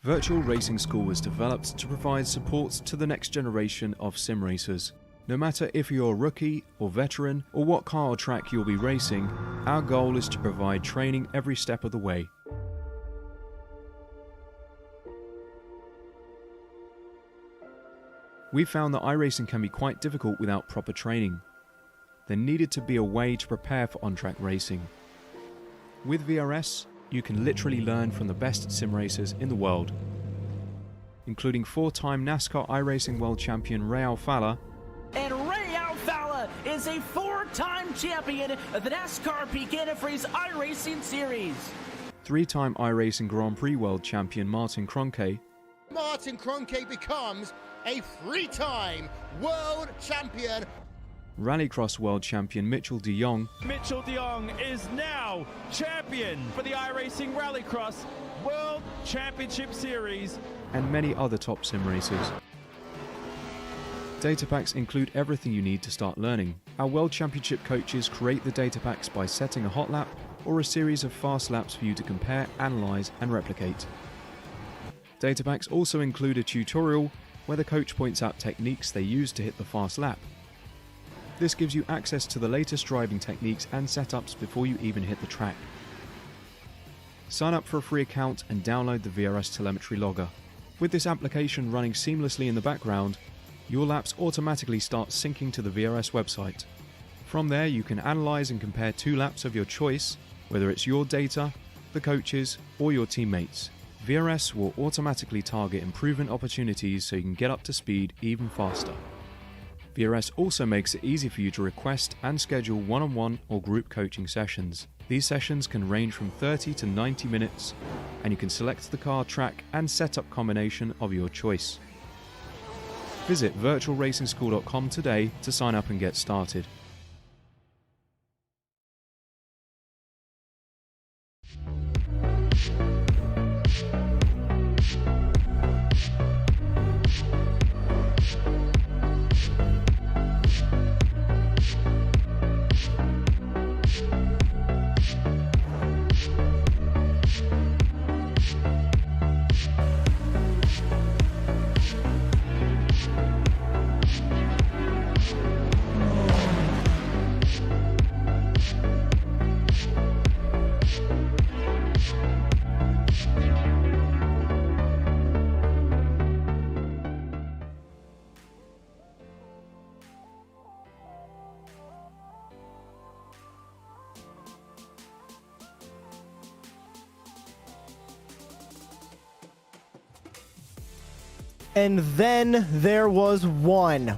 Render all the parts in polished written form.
Virtual Racing School was developed to provide support to the next generation of sim racers. No matter if you're a rookie or veteran or what car or track you'll be racing, our goal is to provide training every step of the way. We found that iRacing can be quite difficult without proper training. There needed to be a way to prepare for on-track racing. With VRS, you can literally learn from the best sim racers in the world, including 4-time NASCAR iRacing World Champion Ray Alfala. And Ray Alfala is a 4-time champion of the NASCAR Peak Antifreeze iRacing Series. 3-time iRacing Grand Prix World Champion Martin Kroenke. Martin Kroenke becomes a 3-time world champion. Rallycross World Champion Mitchell de Jong. Mitchell de Jong is now champion for the iRacing Rallycross World Championship Series. And many other top sim racers. Data packs include everything you need to start learning. Our World Championship coaches create the data packs by setting a hot lap or a series of fast laps for you to compare, analyze, and replicate. Data packs also include a tutorial where the coach points out techniques they use to hit the fast lap. This gives you access to the latest driving techniques and setups before you even hit the track. Sign up for a free account and download the VRS telemetry logger. With this application running seamlessly in the background, your laps automatically start syncing to the VRS website. From there, you can analyze and compare 2 laps of your choice, whether it's your data, the coaches, or your teammates. VRS will automatically target improvement opportunities so you can get up to speed even faster. VRS also makes it easy for you to request and schedule one-on-one or group coaching sessions. These sessions can range from 30 to 90 minutes, and you can select the car, track, and setup combination of your choice. Visit virtualracingschool.com today to sign up and get started. And then there was one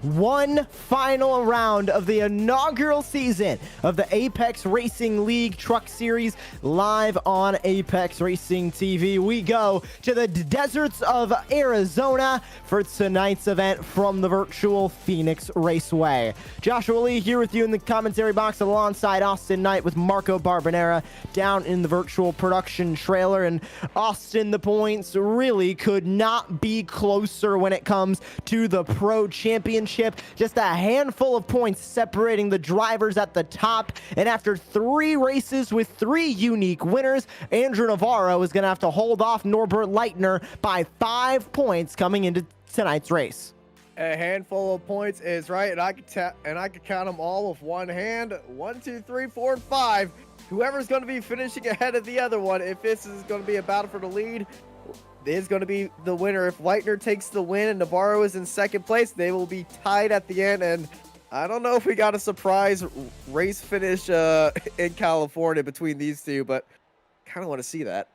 final round of the inaugural season of the Apex Racing League Truck Series live on Apex Racing TV. We go to the deserts of Arizona for tonight's event from the virtual Phoenix Raceway. Joshua Lee here with you in the commentary box alongside Austin Knight with Marco Barbanera down in the virtual production trailer. And Austin, the points really could not be closer when it comes to the Pro Championship. Just a handful of points separating the drivers at the top. And after 3 races with 3 unique winners, Andrew Navarro is going to have to hold off Norbert Leitner by 5 points coming into tonight's race. A handful of points is right, and I could count them all with one hand. 1, 2, 3, 4, and 5. Whoever's going to be finishing ahead of the other one, if this is going to be a battle for the lead, is going to be the winner. If Leitner takes the win and Navarro is in second place, they will be tied at the end. And I don't know if we got a surprise race finish in California between these two, but kind of want to see that.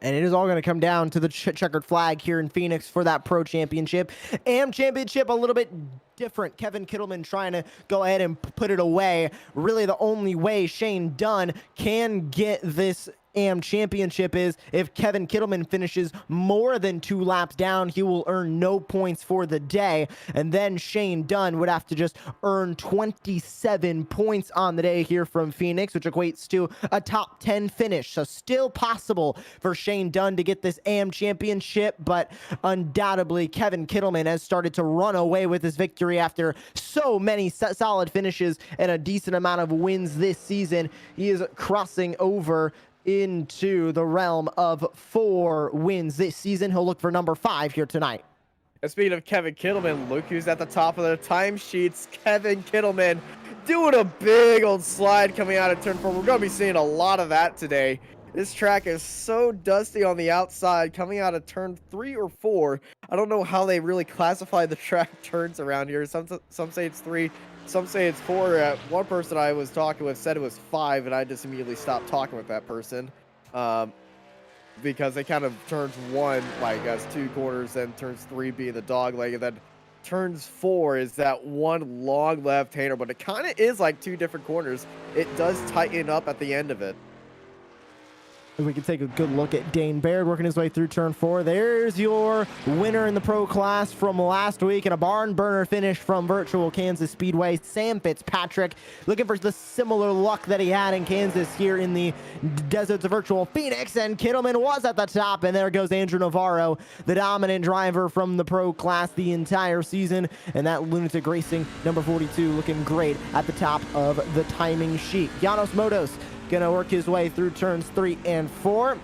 And it is all going to come down to the checkered flag here in Phoenix for that Pro Championship. AM Championship, a little bit different. Kevin Kittleman trying to go ahead and put it away. Really the only way Shane Dunn can get this AM Championship is if Kevin Kittleman finishes more than 2 laps down, he will earn no points for the day. And then Shane Dunn would have to just earn 27 points on the day here from Phoenix, which equates to a top 10 finish. So still possible for Shane Dunn to get this AM Championship, but undoubtedly Kevin Kittleman has started to run away with his victory after so many solid finishes and a decent amount of wins this season. He is crossing over into the realm of 4 wins this season. He'll look for number 5 here tonight. And speaking of Kevin Kittleman, look who's at the top of the timesheets. Kevin Kittleman doing a big old slide coming out of turn 4. We're going to be seeing a lot of that today. This track is so dusty on the outside coming out of turn 3 or 4. I don't know how they really classify the track turns around here. Some say it's 3, some say it's 4. One person I was talking with said it was 5, and I just immediately stopped talking with that person. Because they kind of turns 1 like as 2 corners, then turns 3 being the dog leg, and then turns 4 is that one long left-hander, but it kind of is like 2 different corners. It does tighten up at the end of it. We can take a good look at Dane Baird working his way through turn 4. There's your winner in the pro class from last week, and a barn burner finish from Virtual Kansas Speedway. Sam Fitzpatrick looking for the similar luck that he had in Kansas here in the deserts of Virtual Phoenix, and Kittleman was at the top, and there goes Andrew Navarro, the dominant driver from the pro class the entire season, and that Lunatic Racing number 42 looking great at the top of the timing sheet. Janos Motos gonna work his way through turns 3 and 4.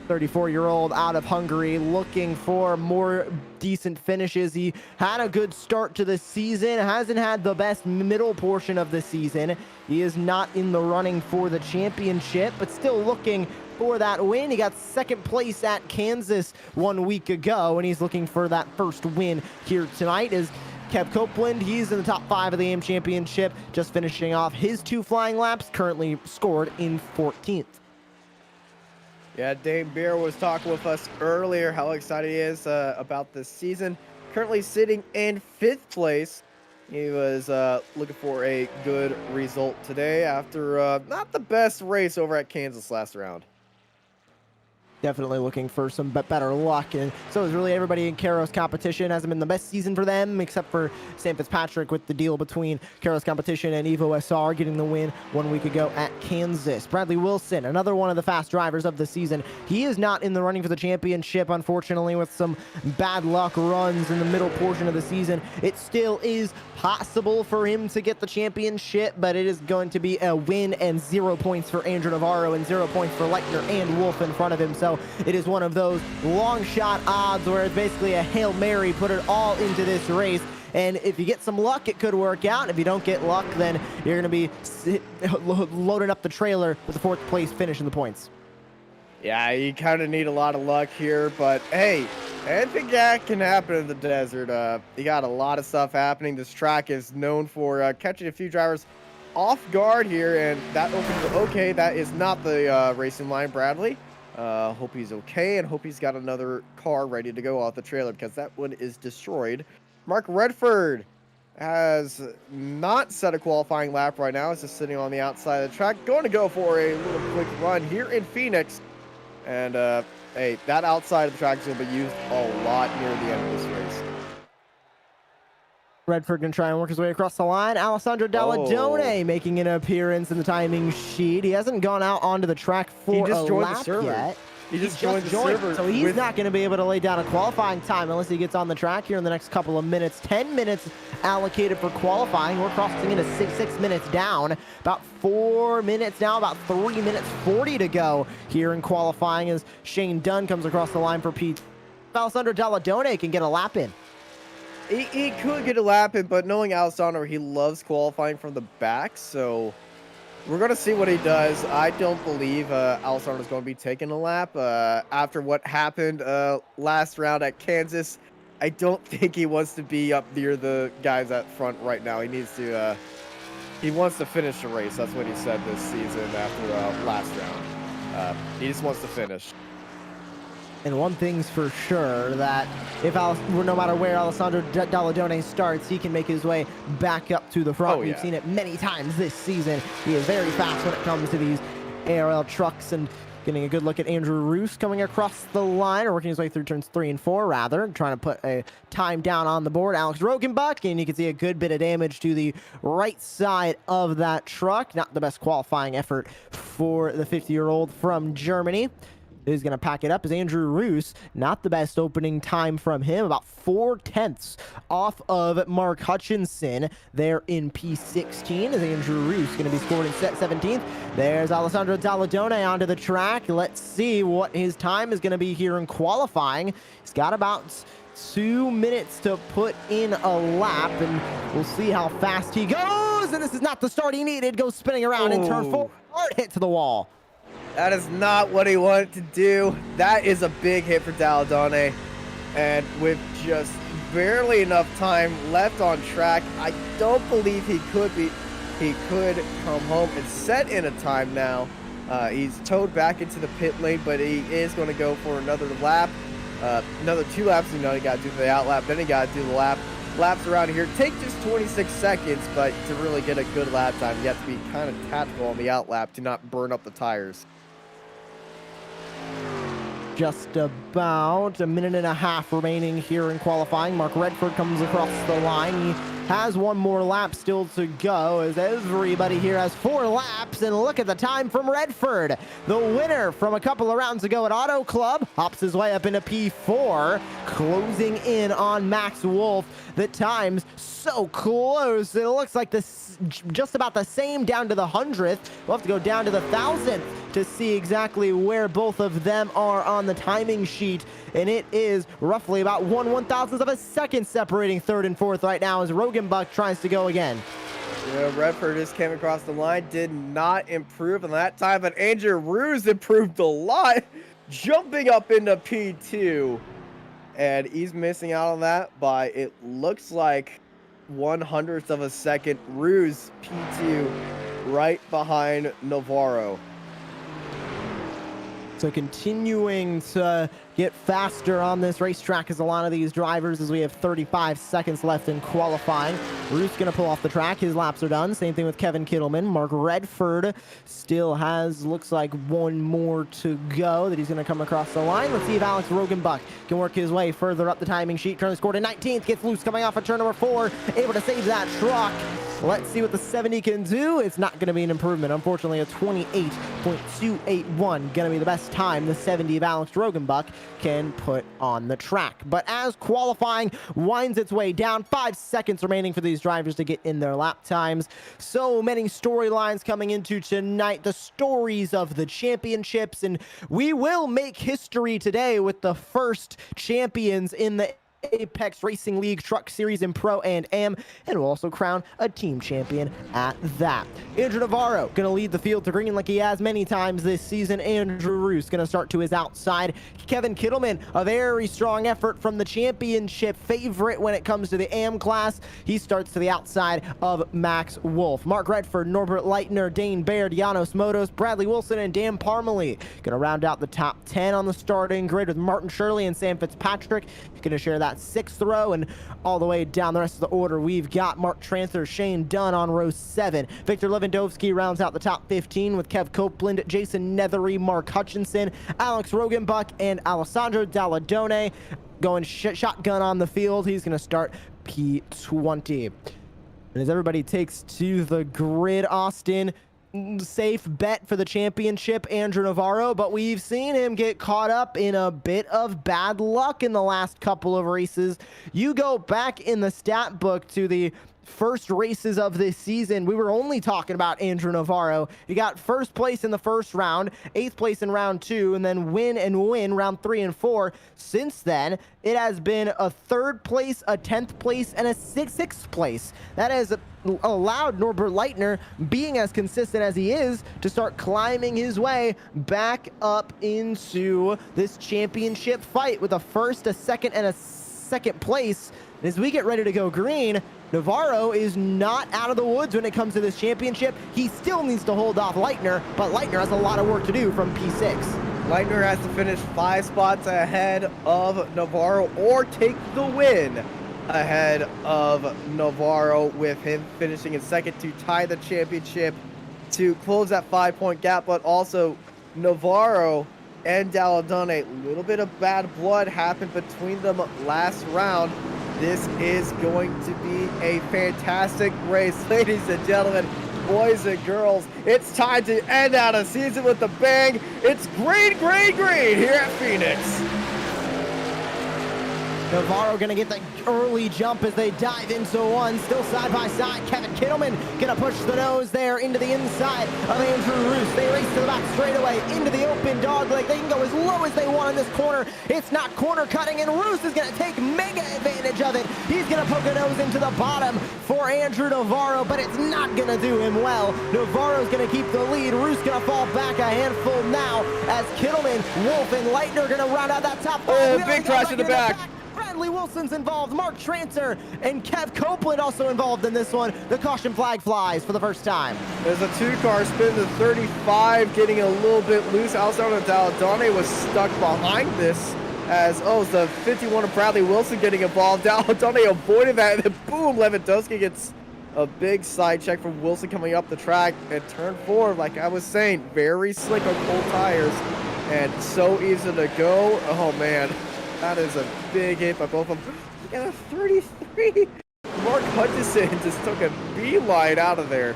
34-year-old out of Hungary looking for more decent finishes. He had a good start to the season, hasn't had the best middle portion of the season. He is not in the running for the championship, but still looking for that win. He got 2nd place at Kansas 1 week ago, and he's looking for that first win here tonight. Is Kev Copeland, he's in the top 5 of the AM Championship, just finishing off his 2 flying laps, currently scored in 14th. Yeah, Dane Beer was talking with us earlier how excited he is about this season. Currently sitting in 5th place. He was looking for a good result today after not the best race over at Kansas last round. Definitely looking for some better luck, and so is really everybody in Karo's competition. Hasn't been the best season for them, except for Sam Fitzpatrick with the deal between Karo's competition and Evo SR getting the win 1 week ago at Kansas. Bradley Wilson, another one of the fast drivers of the season. He is not in the running for the championship, unfortunately, with some bad luck runs in the middle portion of the season. It still is possible for him to get the championship, but it is going to be a win and 0 points for Andrew Navarro and 0 points for Leitner and Wolf in front of him. So it is one of those long shot odds where it's basically a Hail Mary, put it all into this race. And if you get some luck, it could work out. If you don't get luck, then you're going to be loading up the trailer with the 4th place finish in the points. Yeah, you kind of need a lot of luck here, but hey, anything that can happen in the desert. You got a lot of stuff happening. This track is known for catching a few drivers off guard here, and that opens. Okay, that is not the racing line, Bradley. Hope he's okay, and hope he's got another car ready to go off the trailer, because that one is destroyed. Mark Redford has not set a qualifying lap right now. He's just sitting on the outside of the track, going to go for a little quick run here in Phoenix. And hey, that outside of the track is going to be used a lot near the end of this race. Redford can try and work his way across the line. Alessandro Dalladone making an appearance in the timing sheet. He hasn't gone out onto the track for a lap yet. He just joined the server. So he's not going to be able to lay down a qualifying time unless he gets on the track here in the next couple of minutes. 10 minutes allocated for qualifying. We're crossing into 6 minutes down. About 4 minutes now, about 3 minutes 40 to go here in qualifying as Shane Dunn comes across the line for Pete. Alessandro Dalladone can get a lap in. He could get a lap in, but knowing Alessandro, he loves qualifying from the back, so we're going to see what he does. I don't believe Alessandro's going to be taking a lap. After what happened last round at Kansas, I don't think he wants to be up near the guys at front right now. He needs to, he wants to finish the race. That's what he said this season after last round. He just wants to finish. And one thing's for sure, that if no matter where Alessandro Dalladone starts, he can make his way back up to the front. We've seen it many times this season. He is very fast when it comes to these ARL trucks. And getting a good look at Andrew Roos coming across the line, or working his way through turns 3 and 4, rather, trying to put a time down on the board. Alex Rogenbuck, and you can see a good bit of damage to the right side of that truck. Not the best qualifying effort for the 50-year-old from Germany. who's going to pack it up is Andrew Roos. Not the best opening time from him, about 4/10 off of Mark Hutchinson there in P16, as Andrew Roos going to be scored in 17th. There's Alessandro Dalladone onto the track. Let's see what his time is going to be here in qualifying. He's got about 2 minutes to put in a lap, and we'll see how fast he goes. And this is not the start he needed. Goes spinning around in turn 4. Hard hit to the wall. That is not what he wanted to do. That is a big hit for Dalladone. And with just barely enough time left on track, I don't believe he could come home and set in a time now. He's towed back into the pit lane, but he is going to go for another lap. Another 2 laps. You know, he got to do the out lap, then he got to do the laps around here. Take just 26 seconds, but to really get a good lap time, you have to be kind of tactical on the out lap to not burn up the tires. Just about a minute and a half remaining here in qualifying. Mark Redford comes across the line. He has 1 more lap still to go, as everybody here has 4 laps. And look at the time from Redford. The winner from a couple of rounds ago at Auto Club hops his way up into P4, closing in on Max Wolf. The time's so close. It looks like this just about the same down to the 100th. We'll have to go down to the 1,000th to see exactly where both of them are on the timing sheet. And it is roughly about 1/1000th of a second separating 3rd and 4th right now as Rogenbuck tries to go again. Yeah, Redford just came across the line, did not improve in that time, but Andrew Roos improved a lot, jumping up into P2. And he's missing out on that by, it looks like, 1/100th of a second. Roos P2 right behind Navarro. So continuing to get faster on this racetrack as a lot of these drivers, as we have 35 seconds left in qualifying. Roos going to pull off the track. His laps are done. Same thing with Kevin Kittleman. Mark Redford still has, looks like, 1 more to go that he's going to come across the line. Let's see if Alex Rogenbuck can work his way further up the timing sheet. Currently scored in 19th. Gets loose coming off of turn number 4. Able to save that truck. Let's see what the 70 can do. It's not going to be an improvement. Unfortunately, a 28.281 going to be the best time the 70 of Alex Rogenbuck can put on the track. But as qualifying winds its way down, 5 seconds remaining for these drivers to get in their lap times. So many storylines coming into tonight, the stories of the championships, and we will make history today with the first champions in the Apex Racing League Truck Series in Pro and Am, and will also crown a team champion at that. Andrew Navarro going to lead the field to green like he has many times this season. Andrew Roos going to start to his outside. Kevin Kittleman, a very strong effort from the championship favorite when it comes to the Am class. He starts to the outside of Max Wolf. Mark Redford, Norbert Leitner, Dane Baird, Janos Motos, Bradley Wilson, and Dan Parmalee going to round out the top 10 on the starting grid, with Martin Shirley and Sam Fitzpatrick going to share that 6th row. And all the way down the rest of the order, we've got Mark Tranther, Shane Dunn on row 7. Victor Lewandowski rounds out the top 15 with Kev Copeland, Jason Nethery, Mark Hutchinson, Alex Rogenbuck, and Alessandro Dalladone going shotgun on the field. He's going to start P20. And as everybody takes to the grid, Austin, safe bet for the championship, Andrew Navarro, but we've seen him get caught up in a bit of bad luck in the last couple of races. You go back in the stat book to the first races of this season, we were only talking about Andrew Navarro. He got 1st place in the 1st round, 8th place in round 2, and then win round 3 and 4. Since then, it has been a 3rd place, a 10th place, and a 6th place. That has allowed Norbert Leitner, being as consistent as he is, to start climbing his way back up into this championship fight with a 1st, a 2nd, and a 2nd place. And as we get ready to go green, Navarro is not out of the woods when it comes to this championship. He still needs to hold off Leitner, but Leitner has a lot of work to do from P6. Leitner has to finish 5 spots ahead of Navarro or take the win ahead of Navarro, with him finishing in 2nd to tie the championship to close that 5-point gap. But also Navarro and Dalladone, a little bit of bad blood happened between them last round. This is going to be a fantastic race, ladies and gentlemen. boys and girls, it's time to end out a season with a bang. It's green here at Phoenix. Navarro gonna get the early jump as they dive into one. Still side by side. Kevin Kittleman gonna push the nose there into the inside of Andrew Roos. They race to the back straightaway into the open dog leg. They can go as low as they want in this corner. It's not corner cutting, and Roos is gonna take mega advantage of it. He's gonna poke a nose into the bottom for Andrew Navarro, but it's not gonna do him well. Navarro's gonna keep the lead. Roos gonna fall back a handful now as Kittleman, Wolf, and Leitner are gonna round out that top five. Oh, big crash in the back. Bradley Wilson's involved, Mark Tranter and Kev Copeland also involved in this one. The caution flag flies for the first time. There's a 2-car spin to 35, getting a little bit loose outside of Daladane was stuck behind this as, it's the 51 of Bradley Wilson getting involved. Daladane avoided that, and then boom, Lewandowski gets a big side check from Wilson coming up the track and turn 4, like I was saying, very slick on cold tires and so easy to go. Oh man. That is a big hit by both of them. Look at a 33. Mark Hutchison just took a beeline out of there.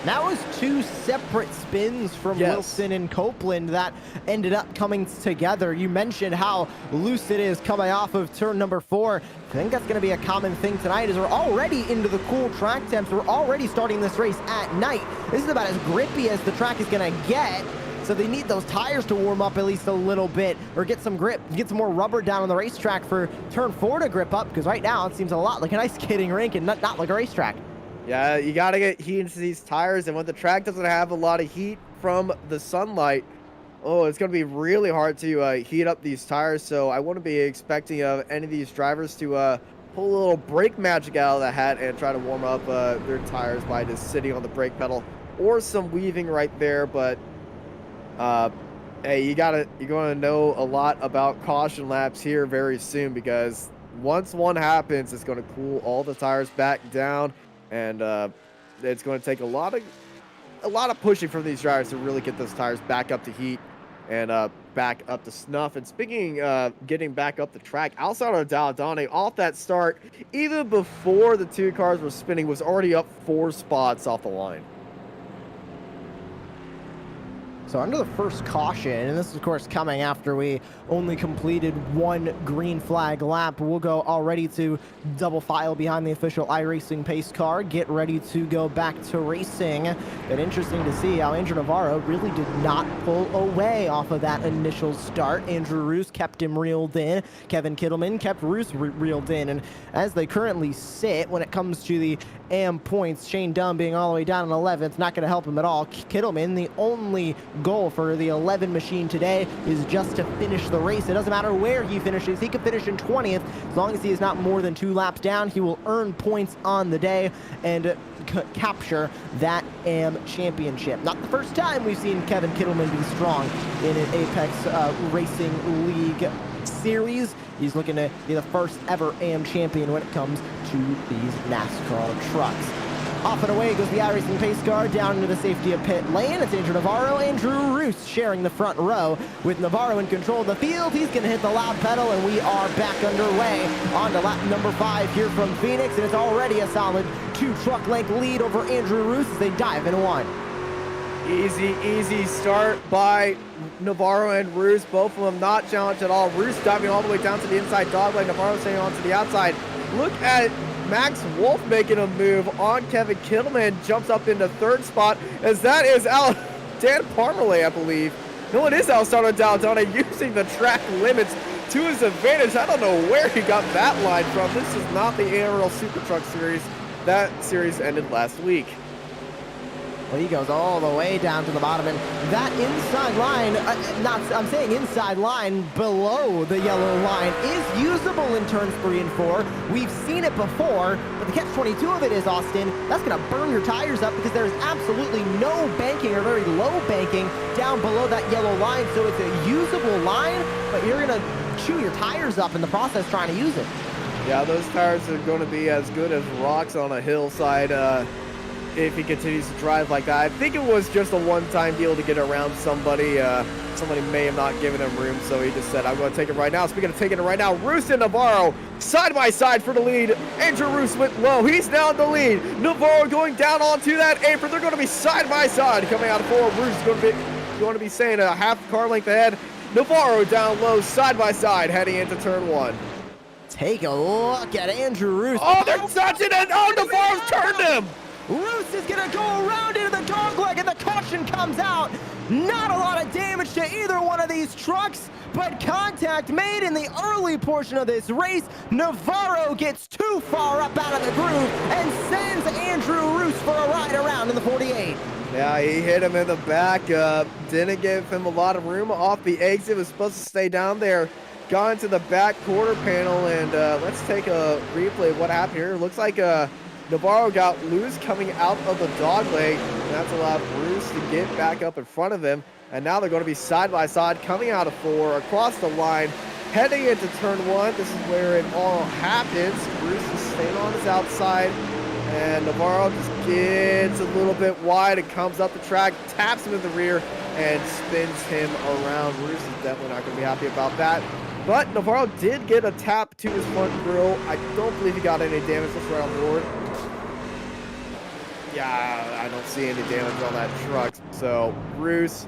That was 2 separate spins from Wilson and Copeland that ended up coming together. You mentioned how loose it is coming off of turn number 4. I think that's going to be a common thing tonight as we're already into the cool track temps. We're already starting this race at night. This is about as grippy as the track is going to get. So they need those tires to warm up at least a little bit or get some grip, get some more rubber down on the racetrack for turn 4 to grip up, because right now it seems a lot like an ice skating rink and not like a racetrack. Yeah, you got to get heat into these tires, and when the track doesn't have a lot of heat from the sunlight, it's going to be really hard to heat up these tires. So I wouldn't be expecting any of these drivers to pull a little brake magic out of the hat and try to warm up their tires by just sitting on the brake pedal or some weaving right there, but hey, you're going to know a lot about caution laps here very soon, because once one happens, it's going to cool all the tires back down, and it's going to take a lot of pushing from these drivers to really get those tires back up to heat and back up to snuff. And speaking getting back up the track, outside of Daladane off that start, even before the 2 cars were spinning, was already up 4 spots off the line. So under the first caution, and this is of course coming after we only completed 1 green flag lap, we'll go already to double file behind the official iRacing pace car, get ready to go back to racing. But interesting to see how Andrew Navarro really did not pull away off of that initial start. Andrew Roos kept him reeled in. Kevin Kittleman kept Roos reeled in. And as they currently sit, when it comes to the AM points, Shane Dunn being all the way down in 11th, not going to help him at all. Kittleman, the only goal for the 11 machine today is just to finish the race. It doesn't matter where he finishes. He could finish in 20th. As long as he is not more than 2 laps down, he will earn points on the day and capture that AM championship. Not the first time we've seen Kevin Kittleman be strong in an Apex Racing League series. He's looking to be the first ever AM champion when it comes to these NASCAR trucks. Off and away goes the iRacing pace car down into the safety of pit lane. It's Andrew Navarro, Andrew Roos sharing the front row. With Navarro in control of the field, he's going to hit the loud pedal, and we are back underway on to lap number 5 here from Phoenix, and it's already a solid 2 truck length lead over Andrew Roos as they dive into 1. Easy start by Navarro and Roos. Both of them not challenged at all. Roos diving all the way down to the inside dog leg. Navarro staying on to the outside. Look at Max Wolf making a move on Kevin Kittleman. Jumps up into 3rd spot as that is Dan Parmalee, I believe. No, it is Alessandro Daladane using the track limits to his advantage. I don't know where he got that line from. This is not the ARL Super Truck Series. That series ended last week. Well, he goes all the way down to the bottom, and that inside line, I'm saying inside line below the yellow line is usable in turns 3 and 4. We've seen it before, but the catch-22 of it is, Austin, that's going to burn your tires up because there is absolutely no banking or very low banking down below that yellow line. So it's a usable line, but you're going to chew your tires up in the process trying to use it. Yeah, those tires are going to be as good as rocks on a hillside if he continues to drive like that. I think it was just a one-time deal to get around somebody. somebody may have not given him room, so he just said, I'm going to take it right now. Speaking of taking it right now, Roos and Navarro side by side for the lead. Andrew Roos went low. He's now in the lead. Navarro going down onto that apron. They're going to be side by side coming out of 4. Roos is going to be saying a half car length ahead. Navarro down low, side by side, heading into turn 1. Take a look at Andrew Roos. Oh, they're touching it. Oh, Navarro's turned him. Roos is going to go around into the dogleg, and the caution comes out. Not a lot of damage to either one of these trucks, but contact made in the early portion of this race. Navarro gets too far up out of the groove and sends Andrew Roos for a ride around in the 48. Yeah, he hit him in the back. Didn't give him a lot of room off the exit. Was supposed to stay down there. Got into the back quarter panel, and let's take a replay of what happened here. Looks like Navarro got loose coming out of the dogleg, and that's allowed Roos to get back up in front of him. And now they're going to be side by side coming out of 4 across the line, heading into turn 1. This is where it all happens. Roos is staying on his outside, and Navarro just gets a little bit wide and comes up the track, taps him in the rear, and spins him around. Roos is definitely not going to be happy about that. But Navarro did get a tap to his front grille. I don't believe he got any damage. Let's right on board. Yeah, I don't see any damage on that truck. So Roos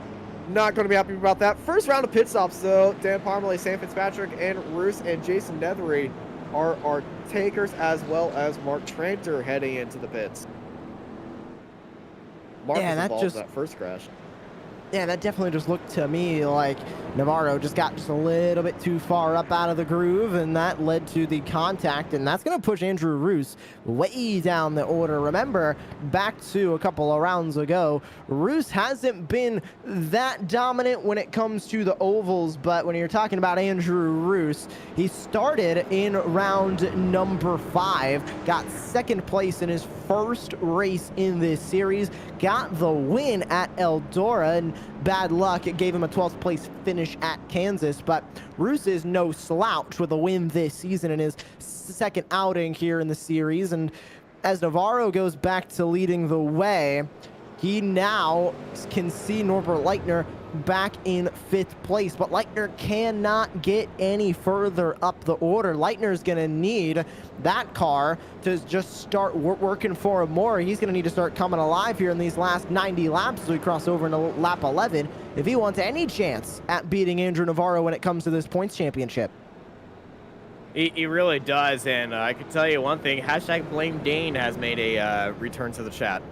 not going to be happy about that. First round of pit stops, though. Dan Parmalee, Sam Fitzpatrick, and Roos and Jason Nethery are our takers, as well as Mark Tranter heading into the pits. Mark was involved in that first crash. Yeah, that definitely just looked to me like Navarro just got just a little bit too far up out of the groove, and that led to the contact, and that's going to push Andrew Roos way down the order. Remember, back to a couple of rounds ago, Roos hasn't been that dominant when it comes to the ovals, but when you're talking about Andrew Roos, he started in round number 5, got second place in his first race in this series, got the win at Eldora, and bad luck, it gave him a 12th place finish at Kansas, but Roos is no slouch with a win this season in his second outing here in the series. And as Navarro goes back to leading the way, he now can see Norbert Leitner back in 5th place, but Leitner cannot get any further up the order. Leitner's going to need that car to just start working for him more. He's going to need to start coming alive here in these last 90 laps as we cross over into lap 11 if he wants any chance at beating Andrew Navarro when it comes to this points championship. He really does, and I can tell you one thing, hashtag Blame Dane has made a return to the chat.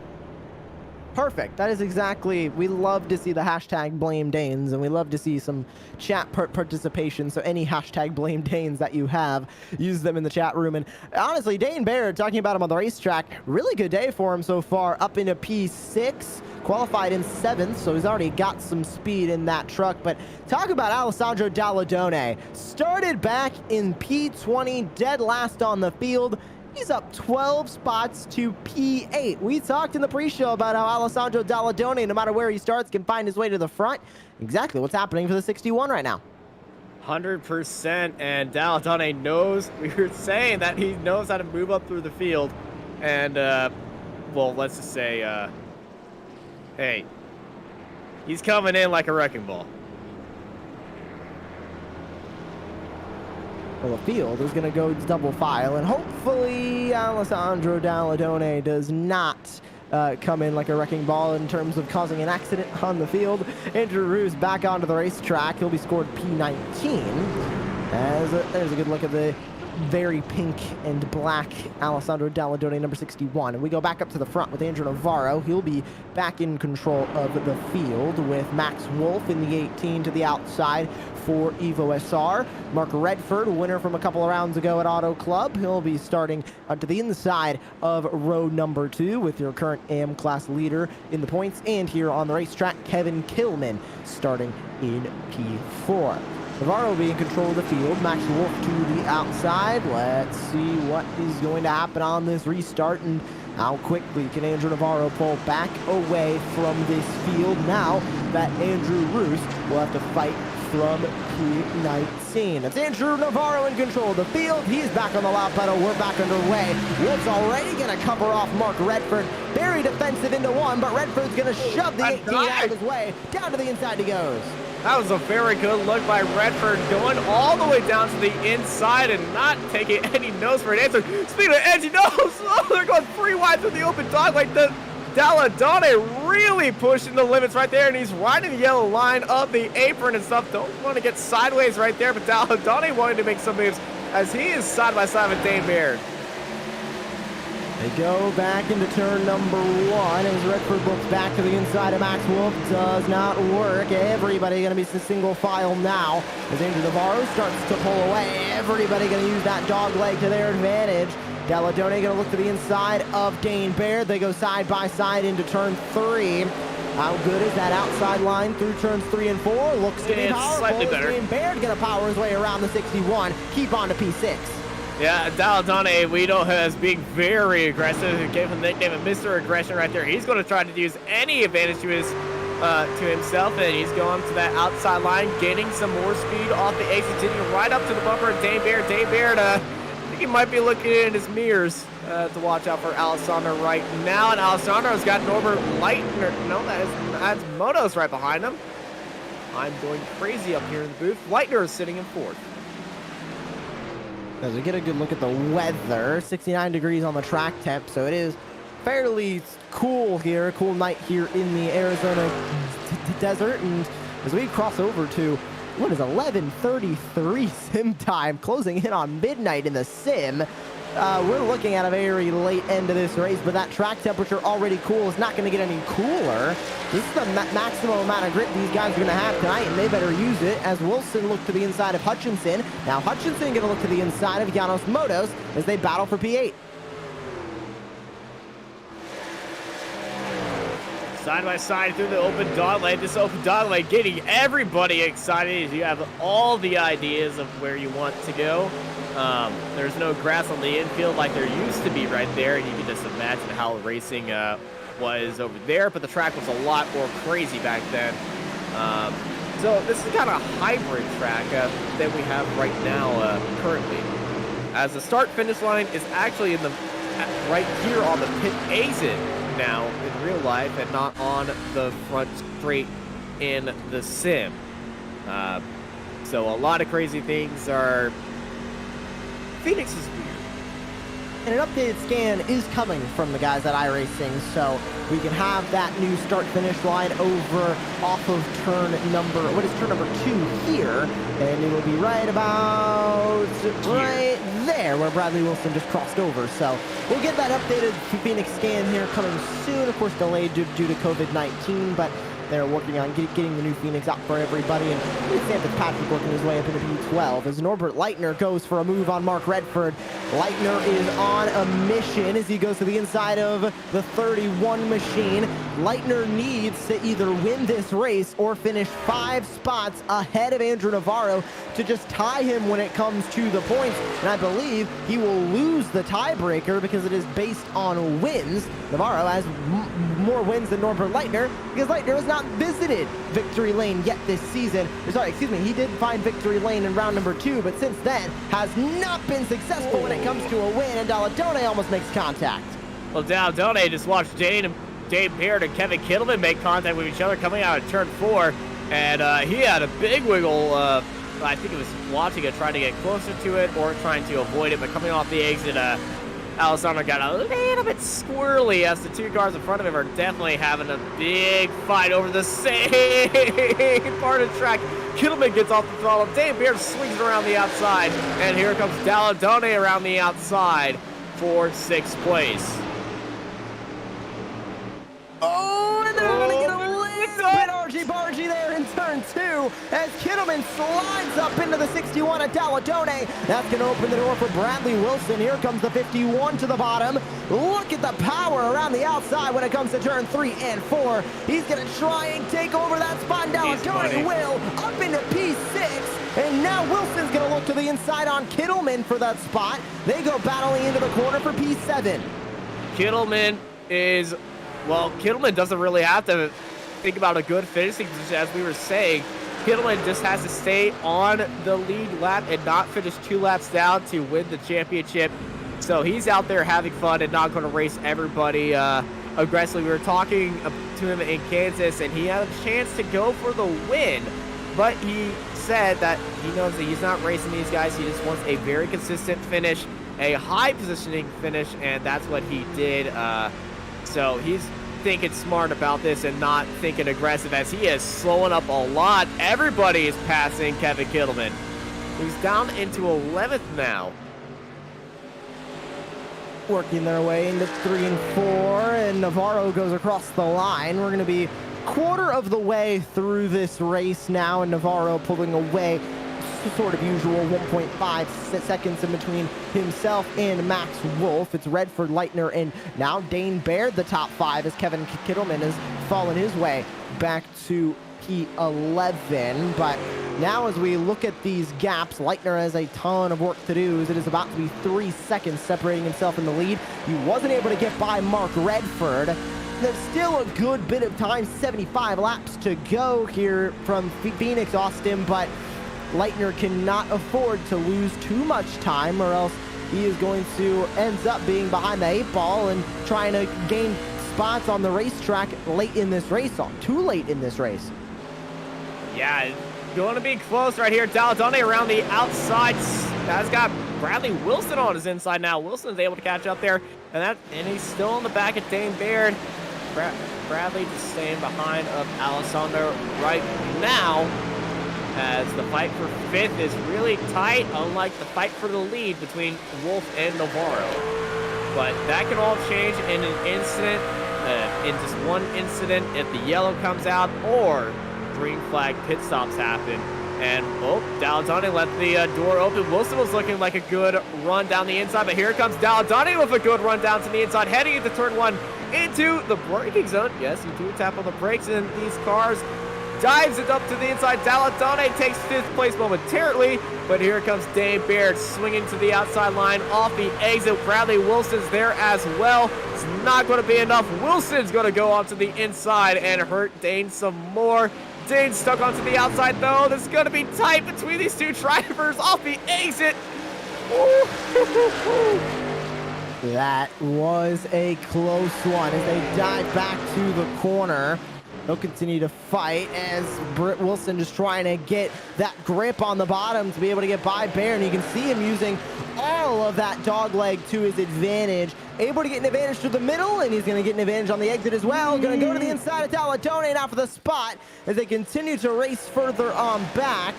Perfect. That is exactly, we love to see the hashtag Blame Danes, and we love to see some chat participation. So any hashtag Blame Danes that you have, use them in the chat room. And honestly, Dane Baird, talking about him on the racetrack, really good day for him so far, up into P6, qualified in 7th, so he's already got some speed in that truck. But talk about Alessandro Dalladone. Started back in P20, dead last on the field. He's up 12 spots to P8. We talked in the pre-show about how Alessandro Dalladone, no matter where he starts, can find his way to the front. Exactly what's happening for the 61 right now. 100%, and Dalladone knows, we were saying that he knows how to move up through the field. And, well, let's just say, hey, he's coming in like a wrecking ball. Well, the field is going to go double file, and hopefully Alessandro Dalladone does not come in like a wrecking ball in terms of causing an accident on the field. Andrew Roos back onto the racetrack. He'll be scored P19. There's a good look at the very pink and black Alessandro Dalladone, number 61. And we go back up to the front with Andrew Navarro. He'll be back in control of the field with Max Wolf in the 18 to the outside for Evo SR. Mark Redford, winner from a couple of rounds ago at Auto Club. He'll be starting to the inside of row number 2 with your current AM class leader in the points. And here on the racetrack, Kevin Killman starting in P4. Navarro will be in control of the field. Max Wolf to the outside. Let's see what is going to happen on this restart and how quickly can Andrew Navarro pull back away from this field now that Andrew Roos will have to fight from P19. It's Andrew Navarro in control of the field. He's back on the loud pedal. We're back underway. Wolf's already going to cover off Mark Redford. Very defensive into 1, but Redford's going to shove the 18 out of his way. Down to the inside he goes. That was a very good look by Redford, going all the way down to the inside and not taking any nose for an answer. Speaking of edgy nose, oh, they're going 3 wide through the open dog like the Dalladone really pushing the limits right there, and he's riding the yellow line of the apron and stuff. Don't want to get sideways right there, but Dalladone wanted to make some moves as he is side by side with Dane Baird. They go back into turn number 1 as Redford looks back to the inside of Max Wolf. Does not work. Everybody going to be single file now as Andrew Navarro starts to pull away. Everybody going to use that dog leg to their advantage. Dalladone going to look to the inside of Dane Baird. They go side by side into turn 3. How good is that outside line through turns 3 and 4? Looks to be powerful. Slightly better. Dane Baird going to power his way around the 61. Keep on to P6. Yeah, Dalladone, we know him as being very aggressive. He gave him the nickname of Mr. Aggression right there. He's going to try to use any advantage to his to himself, and he's going to that outside line, gaining some more speed off the exit, getting right up to the bumper. And Dane Baird, I think he might be looking in his mirrors to watch out for Alessandro right now. And Alessandro's got Norbert Leitner. No, that's Motos right behind him. I'm going crazy up here in the booth. Leitner is sitting in 4th. As we get a good look at the weather, 69 degrees on the track temp, so it is fairly cool here, a cool night here in the Arizona desert. And as we cross over to what is 11:33 sim time, closing in on midnight in the sim, we're looking at a very late end of this race, but that track temperature already cool is not going to get any cooler. This is the maximum amount of grip these guys are going to have tonight, and they better use it as Wilson looked to the inside of Hutchinson. Now Hutchinson going to look to the inside of Janos Motos as they battle for P8. Side by side through the open dogleg. This open dogleg getting everybody excited as you have all the ideas of where you want to go. There's no grass on the infield like there used to be right there, and you can just imagine how racing was over there, but the track was a lot more crazy back then. So this is kind of a hybrid track that we have right now currently, as the start-finish line is actually in the right here on the pit exit now in real life, and not on the front straight in the sim. So a lot of crazy things are. Phoenix is weird. And an updated scan is coming from the guys at iRacing, so we can have that new start-finish line over off of turn number 2 here, and it will be right about right there where Bradley Wilson just crossed over. So we'll get that updated Phoenix scan here coming soon, of course delayed due to COVID-19, but they're working on getting the new Phoenix out for everybody, and Sam Fitzpatrick working his way up into P12 as Norbert Leitner goes for a move on Mark Redford. Leitner is on a mission as he goes to the inside of the 31 machine. Leitner needs to either win this race or finish 5 spots ahead of Andrew Navarro to just tie him when it comes to the points, and I believe he will lose the tiebreaker because it is based on wins. Navarro has more wins than Norbert Leitner because Leitner has not visited victory lane yet this season. He did find victory lane in round number 2, but since then has not been successful when it comes to a win, and Dalladone almost makes contact. Well, Dalladone just watched Dane Baird and Kevin Kittleman make contact with each other coming out of turn 4, and he had a big wiggle. I think it was watching it, trying to get closer to it or trying to avoid it, but coming off the exit, Alessandro got a little bit squirrely as the 2 cars in front of him are definitely having a big fight over the same part of the track. Kittleman gets off the throttle. Dane Baird swings around the outside, and here comes Dalladone around the outside for 6th place. Oh, and they're going to get a little bit argy-bargy there in turn 2 as Kittleman slides up into the 61 at Dalladone. That's going to open the door for Bradley Wilson. Here comes the 51 to the bottom. Look at the power around the outside when it comes to turn 3 and 4. He's going to try and take over that spot. Dalladone will up into P6. And now Wilson's going to look to the inside on Kittleman for that spot. They go battling into the corner for P7. Kittleman doesn't really have to think about a good finishing position, as we were saying. Kittleman just has to stay on the lead lap and not finish 2 laps down to win the championship. So he's out there having fun and not going to race everybody aggressively. We were talking to him in Kansas, and he had a chance to go for the win but he said that he knows that he's not racing these guys. He just wants a very consistent finish, a high positioning finish, and that's what he did. So he's thinking smart about this and not thinking aggressive, as he is slowing up a lot. Everybody is passing Kevin Kittleman, who's down into 11th now. Working their way into 3 and 4, and Navarro goes across the line. We're going to be quarter of the way through this race now, and Navarro pulling away. Sort of usual 1.5 seconds in between himself and Max Wolf. It's Redford, Leitner, and now Dane Baird, the top 5, as Kevin Kittleman has fallen his way back to P11. But now as we look at these gaps, Leitner has a ton of work to do, as it is about to be 3 seconds separating himself in the lead. He wasn't able to get by Mark Redford. There's still a good bit of time, 75 laps to go here from Phoenix, Austin, but Leitner cannot afford to lose too much time, or else he is going to ends up being behind the 8 ball and trying to gain spots on the racetrack late in this race, too late in this race. Yeah, going to be close right here. Dalladone around the outside. That's got Bradley Wilson on his inside now. Wilson's able to catch up there, and he's still on the back of Dane Baird. Bradley just staying behind of Alessandro right now, as the fight for 5th is really tight, unlike the fight for the lead between Wolf and Navarro. But that can all change in an incident, in just one incident, if the yellow comes out or green flag pit stops happen. And, Dalladone left the door open. Wilson was looking like a good run down the inside, but here comes Dalladone with a good run down to the inside, heading into turn 1 into the braking zone. Yes, you do tap on the brakes in these cars. Dives it up to the inside. Dalladone takes 5th place momentarily, but here comes Dane Baird swinging to the outside line off the exit. Bradley Wilson's there as well. It's not going to be enough. Wilson's going to go onto the inside and hurt Dane some more. Dane's stuck onto the outside though. This is going to be tight between these two drivers off the exit. That was a close one as they dive back to the corner. They'll continue to fight as Britt Wilson just trying to get that grip on the bottom to be able to get by Baird. And you can see him using all of that dog leg to his advantage. Able to get an advantage through the middle, and he's going to get an advantage on the exit as well. Going to go to the inside of Dalladone now for the spot as they continue to race further on back.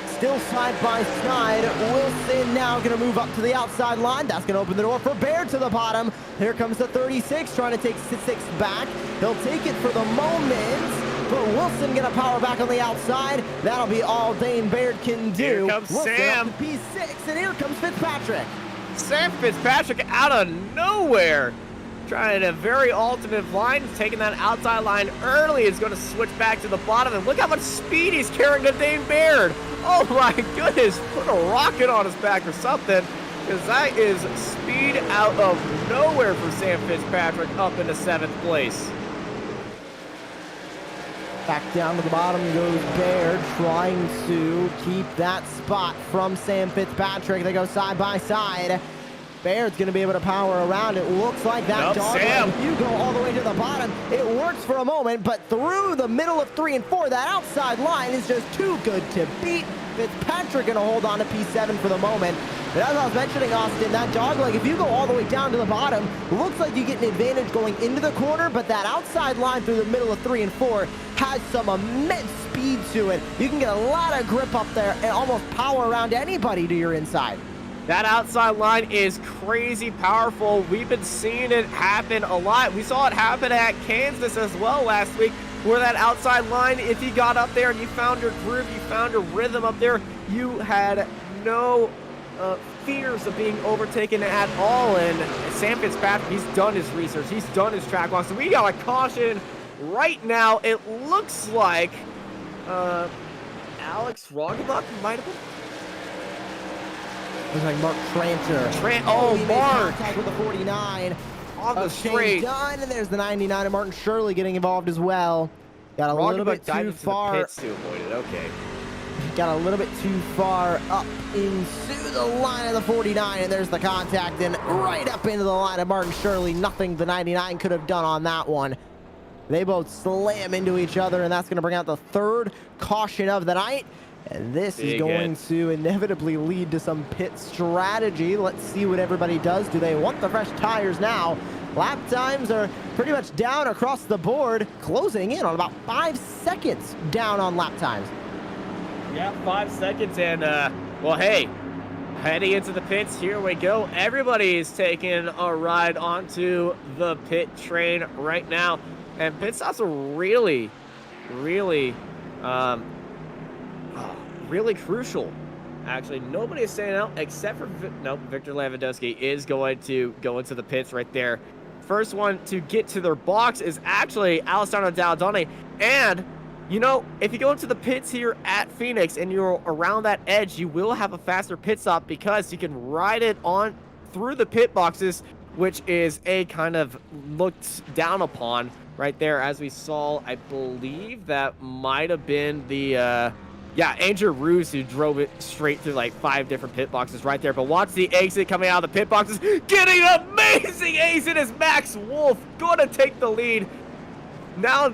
Still side by side. Wilson now going to move up to the outside line. That's going to open the door for Baird to the bottom. Here comes the 36 trying to take 6 back. He'll take it for the moment, but Wilson going to power back on the outside. That'll be all Dane Baird can do. Here comes Wilson Sam. up to P6, and here comes Fitzpatrick. Sam Fitzpatrick out of nowhere. Trying a very alternate line, taking that outside line early. Is going to switch back to the bottom, and look how much speed he's carrying to Dane Baird. Oh my goodness, put a rocket on his back or something, because that is speed out of nowhere for Sam Fitzpatrick up into 7th place. Back down to the bottom goes Baird, trying to keep that spot from Sam Fitzpatrick. They go side by side. Baird's going to be able to power around. It looks like that dog. If you go all the way to the bottom, it works for a moment, but through the middle of 3 and 4, that outside line is just too good to beat. Fitzpatrick going to hold on to P7 for the moment. But as I was mentioning, Austin, that dog leg, if you go all the way down to the bottom, looks like you get an advantage going into the corner, but that outside line through the middle of 3 and 4 has some immense speed to it. You can get a lot of grip up there and almost power around anybody to your inside. That outside line is crazy powerful. We've been seeing it happen a lot. We saw it happen at Kansas as well last week, where that outside line, if you got up there and you found your groove, you found your rhythm up there, you had no fears of being overtaken at all. And Sam Fitzpatrick, he's done his research. He's done his track walk. So we got a caution right now. It looks like Alex Roggenbach might have been. Looks like Mark Tranter. Mark! Contact with the 49. On the straight. Done, and there's the 99 of Martin Shirley getting involved as well. Got a little bit too far. The pits to avoid it. Okay. Got a little bit too far up into the line of the 49, and there's the contact, and right up into the line of Martin Shirley. Nothing the 99 could have done on that one. They both slam into each other, and that's going to bring out the third caution of the night. And this is going to inevitably lead to some pit strategy. Let's see what everybody does. Do they want the fresh tires now? Lap times are pretty much down across the board, closing in on about 5 seconds down on lap times. Yeah, 5 seconds, and well, hey, heading into the pits, here we go. Everybody is taking a ride onto the pit train right now, and pit stops are really crucial. Actually, nobody is staying out except for Victor Lewandowski is going to go into the pits right there. First one to get to their box is actually Alessandro Dalladone. And, you know, if you go into the pits here at Phoenix and you're around that edge, you will have a faster pit stop because you can ride it on through the pit boxes, which is a kind of looked down upon right there. As we saw, I believe that might have been the... yeah, Andrew Ruse, who drove it straight through like 5 different pit boxes right there. But watch the exit coming out of the pit boxes. Getting an amazing exit is Max Wolf going to take the lead. Now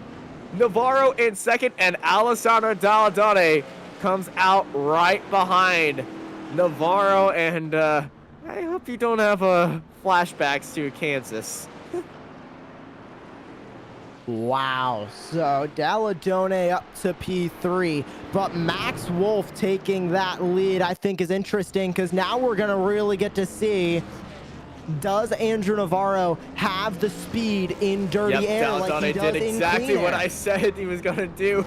Navarro in second, and Alessandro Dalladone comes out right behind Navarro. And I hope you don't have flashbacks to Kansas. Wow, so Dalladone up to P3, but Max Wolf taking that lead I think is interesting, because now we're going to really get to see, does Andrew Navarro have the speed in dirty air like he does did in exactly clean what air? I said he was going to do.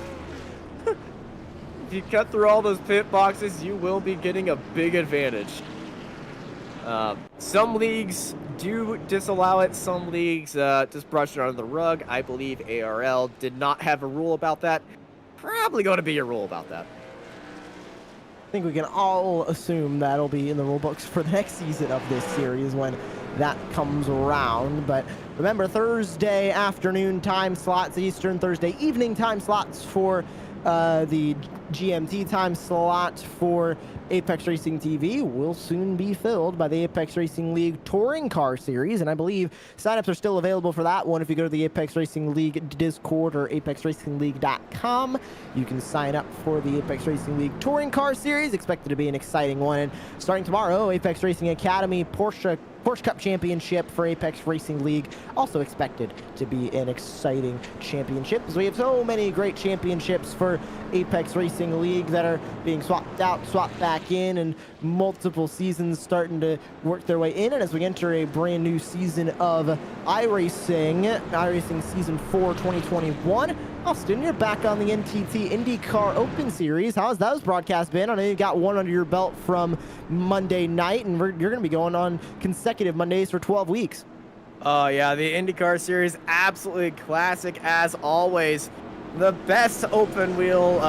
If you cut through all those pit boxes, you will be getting a big advantage. Some leagues do disallow it. Some leagues just brush it under the rug. I believe ARL did not have a rule about that. Probably going to be a rule about that. I think we can all assume that'll be in the rule books for the next season of this series when that comes around. But remember, Thursday afternoon time slots, Eastern, Thursday evening time slots for the GMT time slot for Apex Racing TV will soon be filled by the Apex Racing League Touring Car Series, and I believe signups are still available for that one. If you go to the Apex Racing League Discord or apexracingleague.com, you can sign up for the Apex Racing League Touring Car Series. Expected to be an exciting one. And starting tomorrow, Apex Racing Academy Porsche Cup Championship for Apex Racing League, also expected to be an exciting championship, because we have so many great championships for Apex Racing League that are being swapped out, swapped back in, and multiple seasons starting to work their way in. And as we enter a brand new season of iRacing Season 4 2021, Austin, you're back on the NTT IndyCar Open Series. How's those broadcasts been? I know you got one under your belt from Monday night, and you're going to be going on consecutive Mondays for 12 weeks. Oh, yeah, the IndyCar Series, absolutely classic as always. The best open wheel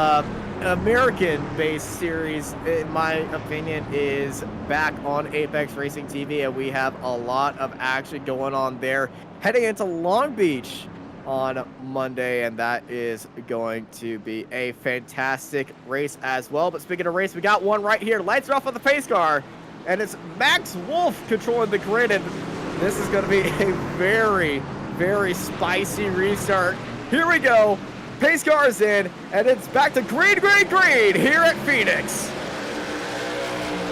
American-based series, in my opinion, is back on Apex Racing TV, and we have a lot of action going on there. Heading into Long Beach on Monday, and that is going to be a fantastic race as well. But speaking of race, we got one right here. Lights are off on the pace car, and it's Max Wolf controlling the grid, and this is going to be a very, very spicy restart. Here we go. Pace car is in, and it's back to green here at Phoenix.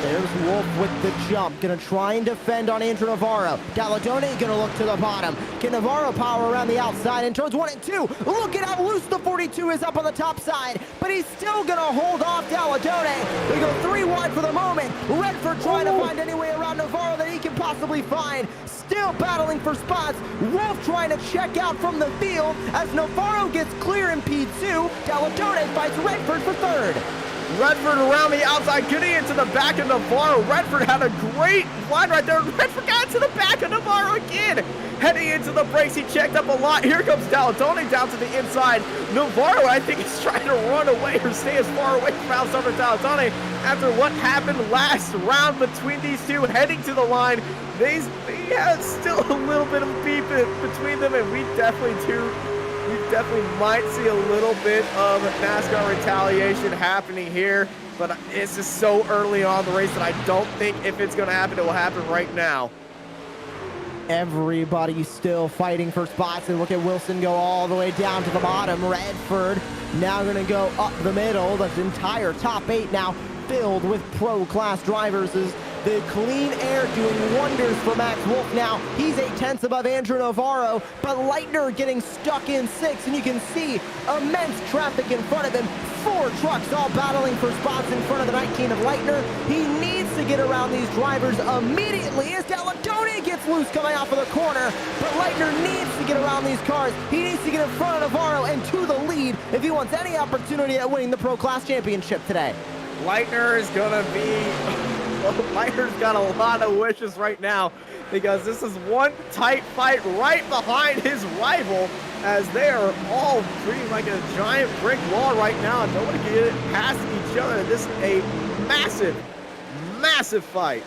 There's Wolf with the jump. Gonna try and defend on Andrew Navarro. Dalladone gonna look to the bottom. Can Navarro power around the outside and turns 1 and 2. Look at how loose the 42 is up on the top side, but he's still gonna hold off Dalladone. We go 3 wide for the moment. Redford trying to find any way around Navarro that he can possibly find. Still battling for spots. Wolf trying to check out from the field as Navarro gets clear in P2. Dalladone fights Redford for 3rd. Redford around the outside, getting into the back of Navarro. Redford had a great line right there. Redford got into the back of Navarro again. Heading into the brakes, he checked up a lot. Here comes Dalladone down to the inside. Navarro, I think, is trying to run away or stay as far away from Alessandro Dalladone after what happened last round between these two. Heading to the line, they have still a little bit of beef between them, and we definitely might see a little bit of NASCAR retaliation happening here, but it's just so early on in the race that I don't think if it's going to happen, it will happen right now. Everybody still fighting for spots, and look at Wilson go all the way down to the bottom. Redford now going to go up the middle. The entire top 8 now filled with pro class drivers. Is the clean air doing wonders for Max Wolf now. He's 8/10 above Andrew Navarro, but Leitner getting stuck in 6th, and you can see immense traffic in front of him. 4 trucks all battling for spots in front of the Night King of Leitner. He needs to get around these drivers immediately as Dalladone gets loose coming off of the corner, but Leitner needs to get around these cars. He needs to get in front of Navarro and to the lead if he wants any opportunity at winning the Pro Class Championship today. Leitner is gonna be... Leitner's got a lot of wishes right now because this is one tight fight right behind his rival as they are all treating like a giant brick wall right now and nobody can get it past each other. This is a massive, massive fight.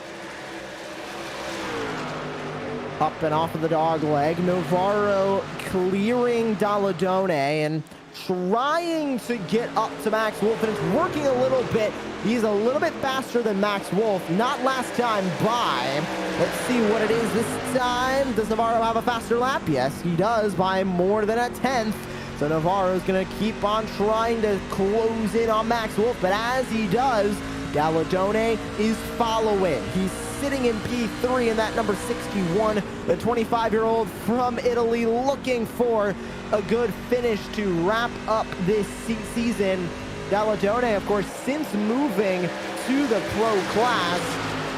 Up and off of the dog leg, Navarro clearing Dalladone and trying to get up to Max Wolf, and it's working a little bit. He's a little bit faster than Max Wolf, not last time by. Let's see what it is this time. Does Navarro have a faster lap? Yes, he does, by more than a 10th. So Navarro's gonna keep on trying to close in on Max Wolf, but as he does, Dalladone is following. He's sitting in P3 in that number 61, the 25-year-old from Italy, looking for a good finish to wrap up this season. Dalladone, of course, since moving to the pro class,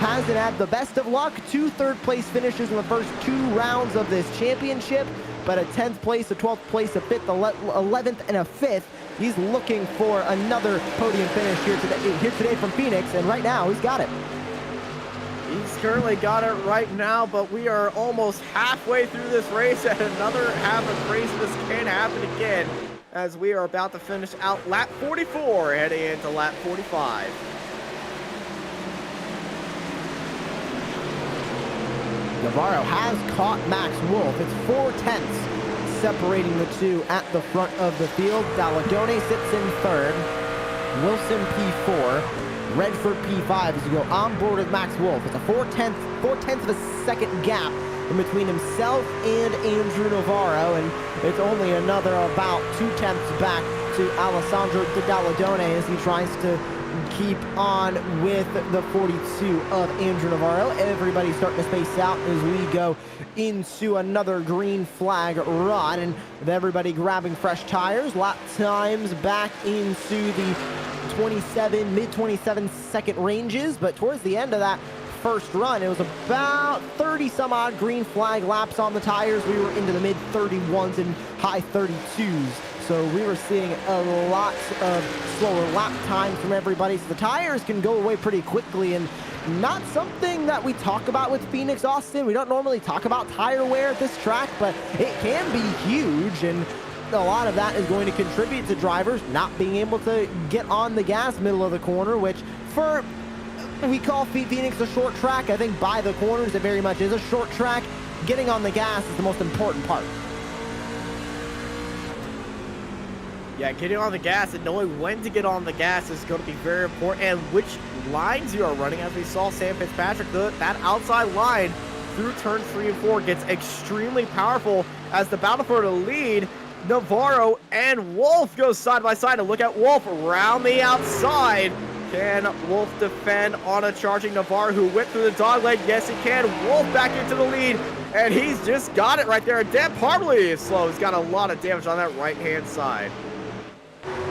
hasn't had the best of luck. 2 third-place finishes in the first 2 rounds of this championship, but a 10th place, a 12th place, a 5th, 11th, and a 5th. He's looking for another podium finish here today from Phoenix, and right now he's got it. He's currently got it right now, but we are almost halfway through this race, and another half of craziness can happen again as we are about to finish out lap 44, heading into lap 45. Navarro has caught Max Wolf. It's 4/10 separating the two at the front of the field. Dalladone sits in 3rd, Wilson P4, Redford P5 as you go on board with Max Wolf. It's a 4/10 of a second gap in between himself and Andrew Navarro, and it's only another about 2/10 back to Alessandro Dalladone as he tries to keep on with the 42 of Andrew Navarro. Everybody's starting to space out as we go into another green flag run, and with everybody grabbing fresh tires, lap times back into the 27, mid-27 second ranges, but towards the end of that first run, it was about 30 some odd green flag laps on the tires. We were into the mid-31s and high 32s. So we were seeing a lot of slower lap times from everybody. So the tires can go away pretty quickly, and not something that we talk about with Phoenix, Austin. We don't normally talk about tire wear at this track, but it can be huge, and a lot of that is going to contribute to drivers not being able to get on the gas middle of the corner, which for, we call Phoenix a short track. I think by the corners it very much is a short track. Getting on the gas is the most important part. Yeah, getting on the gas and knowing when to get on the gas is going to be very important, and which lines you are running. As we saw Sam Fitzpatrick, that outside line through turn 3 and 4 gets extremely powerful as the battle for the lead. Navarro and Wolf go side by side, and look at Wolf around the outside. Can Wolf defend on a charging Navarro who went through the dog leg? Yes, he can. Wolf back into the lead, and he's just got it right there. Deb Hartley is slow. He's got a lot of damage on that right-hand side.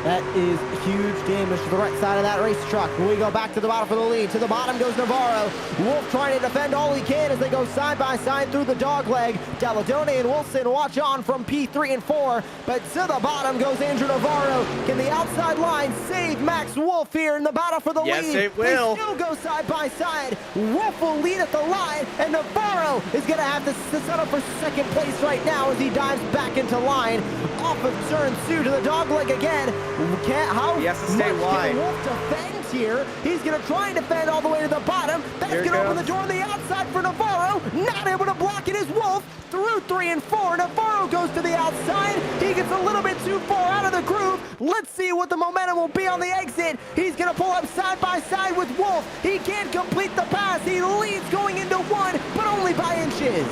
That is huge damage to the right side of that race truck. We go back to the bottom for the lead. To the bottom goes Navarro. Wolf trying to defend all he can as they go side by side through the dog leg. Dalladone and Wilson watch on from P3 and 4, but to the bottom goes Andrew Navarro. Can the outside line save Max Wolf here in the battle for the lead? Yes, it will. They still go side by side. Wolf will lead at the line, and Navarro is going to have to settle for second place right now as he dives back into line. Off of turn 2 to the dog leg again. How he has to stay wide. Can Wolf defend here? He's going to try and defend all the way to the bottom. That's going to open the door on the outside for Navarro. Not able to block it is Wolf. Through 3 and 4. Navarro goes to the outside. He gets a little bit too far out of the groove. Let's see what the momentum will be on the exit. He's going to pull up side by side with Wolf. He can't complete the pass. He leads going into 1, but only by inches.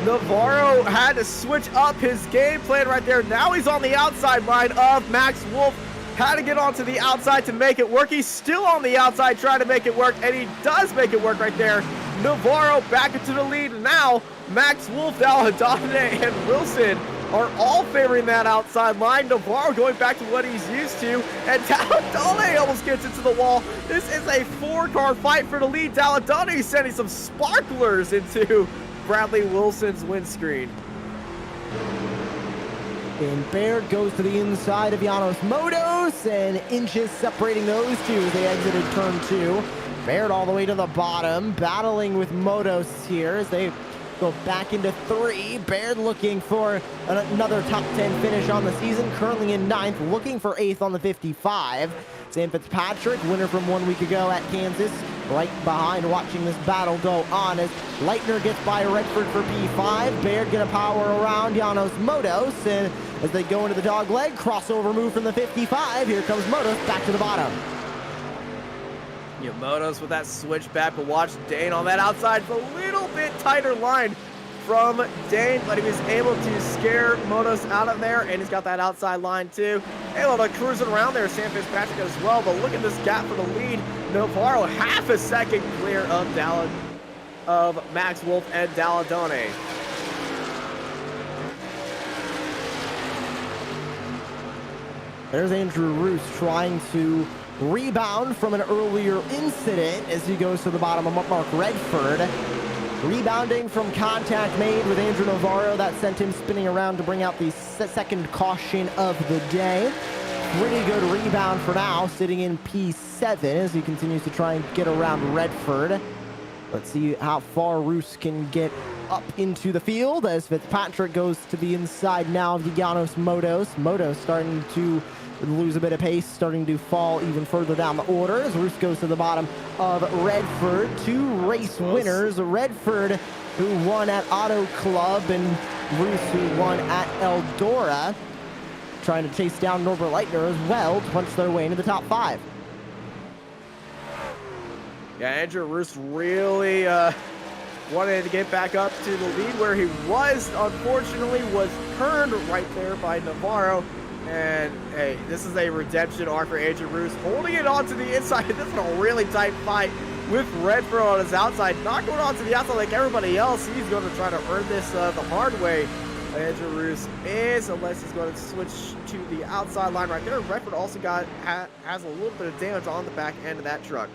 Navarro had to switch up his game plan right there. Now he's on the outside line of Max Wolf. Had to get onto the outside to make it work. He's still on the outside trying to make it work, and he does make it work right there. Navarro back into the lead. Now Max Wolf, Daladane, and Wilson are all favoring that outside line. Navarro going back to what he's used to, and Daladane almost gets into the wall. This is a 4-car fight for the lead. Daladane sending some sparklers into Bradley Wilson's windscreen. And Baird goes to the inside of Janos Motos, and inches separating those two as they exited turn 2. Baird all the way to the bottom, battling with Motos here as they go back into 3. Baird looking for another top 10 finish on the season, currently in 9th, looking for 8th on the 55. Sam Fitzpatrick, winner from 1 week ago at Kansas, right behind watching this battle go on as Leitner gets by Redford for P5. Baird gonna power around Janos Motos, and as they go into the dog leg, crossover move from the 55. Here comes Motos back to the bottom. Yeah, Motos with that switchback, but watch Dane on that outside. It's a little bit tighter line from Dane, but he was able to scare Motos out of there, and he's got that outside line too. Able to cruise it around there, Sam Fitzpatrick as well, but look at this gap for the lead. Navarro half a second clear of Max Wolf and Daladone. There's Andrew Roos trying to rebound from an earlier incident as he goes to the bottom of Mark Redford. Rebounding from contact made with Andrew Navarro. That sent him spinning around to bring out the second caution of the day. Pretty good rebound for now, sitting in P7 as he continues to try and get around Redford. Let's see how far Roos can get up into the field as Fitzpatrick goes to the inside now of Janos Motos. Motos starting to lose a bit of pace, starting to fall even further down the order as Roos goes to the bottom of Redford. 2 race winners, Redford who won at Auto Club and Roos who won at Eldora, trying to chase down Norbert Leitner as well to punch their way into the top 5. Yeah, Andrew Roos really wanted to get back up to the lead where he was. Unfortunately, was turned right there by Navarro. And hey, this is a redemption arc for Andrew Roos, holding it on to the inside. This is a really tight fight with Redford on his outside, not going on to the outside like everybody else. He's going to try to earn this the hard way. Andrew Roos is, unless he's going to switch to the outside line right there. Redford also has a little bit of damage on the back end of that truck.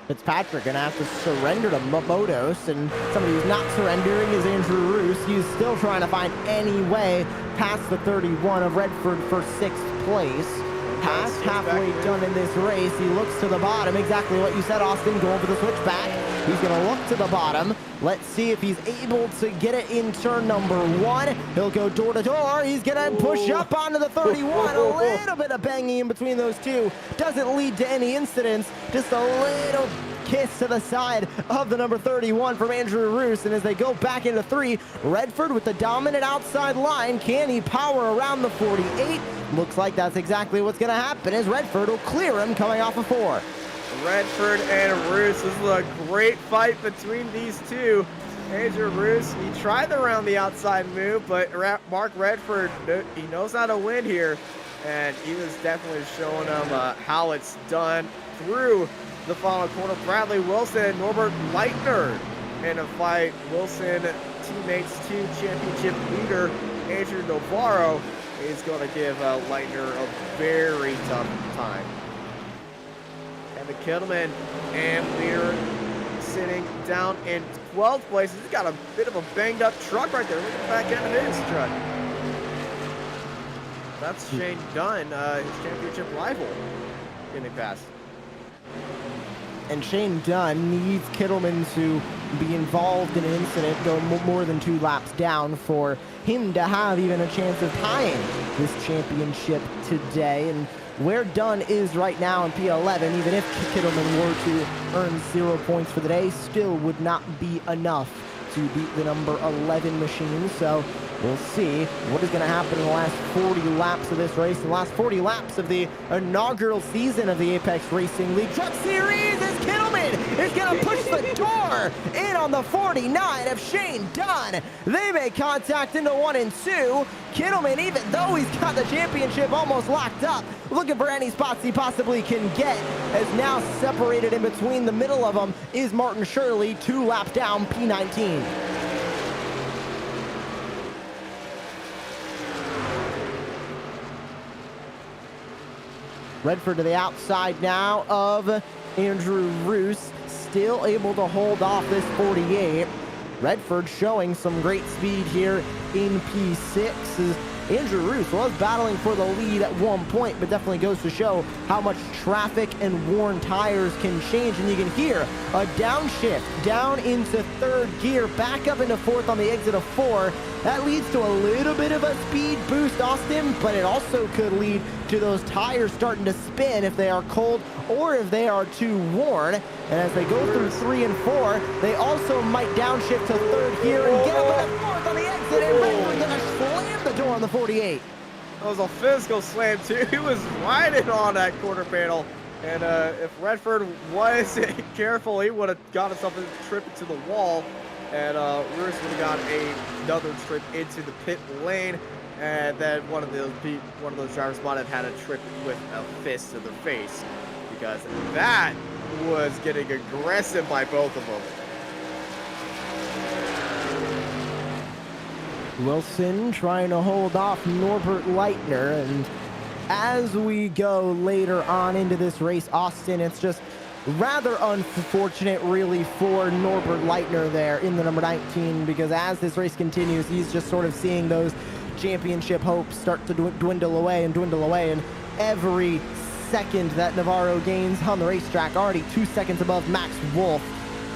Fitzpatrick gonna have to surrender to Motos, and somebody who's not surrendering is Andrew Roos. He's still trying to find any way past the 31 of Redford for 6th place. Past halfway done in this race. He looks to the bottom, exactly what you said, Austin, going for the switchback. He's gonna look to the bottom. Let's see if he's able to get it in turn number 1. He'll go door to door. He's gonna push up onto the 31. A little bit of banging in between those two. Doesn't lead to any incidents. Just a little kiss to the side of the number 31 from Andrew Roos. And as they go back into 3, Redford with the dominant outside line. Can he power around the 48? Looks like that's exactly what's gonna happen as Redford will clear him coming off of 4. Redford and Roos. This is a great fight between these two. Andrew Roos, he tried the around the outside move, but Mark Redford, he knows how to win here, and he was definitely showing him how it's done through the final corner. Bradley Wilson and Norbert Leitner in a fight. Wilson teammates to championship leader Andrew Navarro is going to give Leitner a very tough time. And Kittleman and Leader sitting down in 12th place. He's got a bit of a banged up truck right there. Look at the back end of his truck. That's Shane Dunn, his championship rival, getting past. And Shane Dunn needs Kittleman to be involved in an incident, go more than 2 laps down for him to have even a chance of tying this championship today. And where Dunn is right now in P11, even if Kittleman were to earn 0 points for the day, still would not be enough to beat the number 11 machine. So We'll see what is going to happen in the last 40 laps of this race. The last 40 laps of the inaugural season of the Apex Racing League Truck Series as Kittleman is going to push the door in on the 49 of Shane Dunn. They make contact into 1 and 2. Kittleman, even though he's got the championship almost locked up, looking for any spots he possibly can get, as now separated in between the middle of them is Martin Shirley, 2 laps down, P19. Redford to the outside now of Andrew Roos, still able to hold off this 48. Redford showing some great speed here in P6 as Andrew Roos was battling for the lead at one point, but definitely goes to show how much traffic and worn tires can change. And you can hear a downshift down into 3rd gear, back up into 4th on the exit of 4. That leads to a little bit of a speed boost, Austin, but it also could lead to those tires starting to spin if they are cold or if they are too worn. And as they go through 3 and 4, they also might downshift to 3rd gear and get up into 4th on the exit, and Redford gonna slam the door on the 48. That was a physical slam too. He was riding on that quarter panel. And if Redford was careful, he would have got himself a trip into the wall. And Roos would have got another trip into the pit lane. And then one of those drivers might have had a trip with a fist to their face, because that was getting aggressive by both of them. Wilson trying to hold off Norbert Leitner, and as we go later on into this race, Austin, it's just rather unfortunate really for Norbert Leitner there in the number 19, because as this race continues, he's just sort of seeing those championship hopes start to dwindle away, and every second that Navarro gains on the racetrack, already 2 seconds above Max Wolf.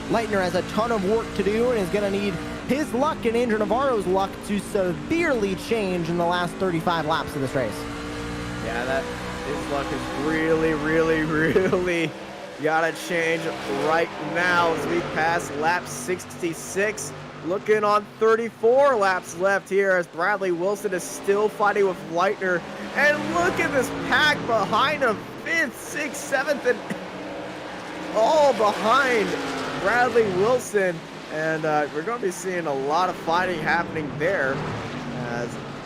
Leitner has a ton of work to do and is going to need his luck and Andrew Navarro's luck to severely change in the last 35 laps of this race. Yeah, his luck is really gotta change right now as we pass lap 66. Looking on 34 laps left here as Bradley Wilson is still fighting with Leitner. And look at this pack behind him, 5th, 6th, 7th, and all behind Bradley Wilson. And we're going to be seeing a lot of fighting happening there.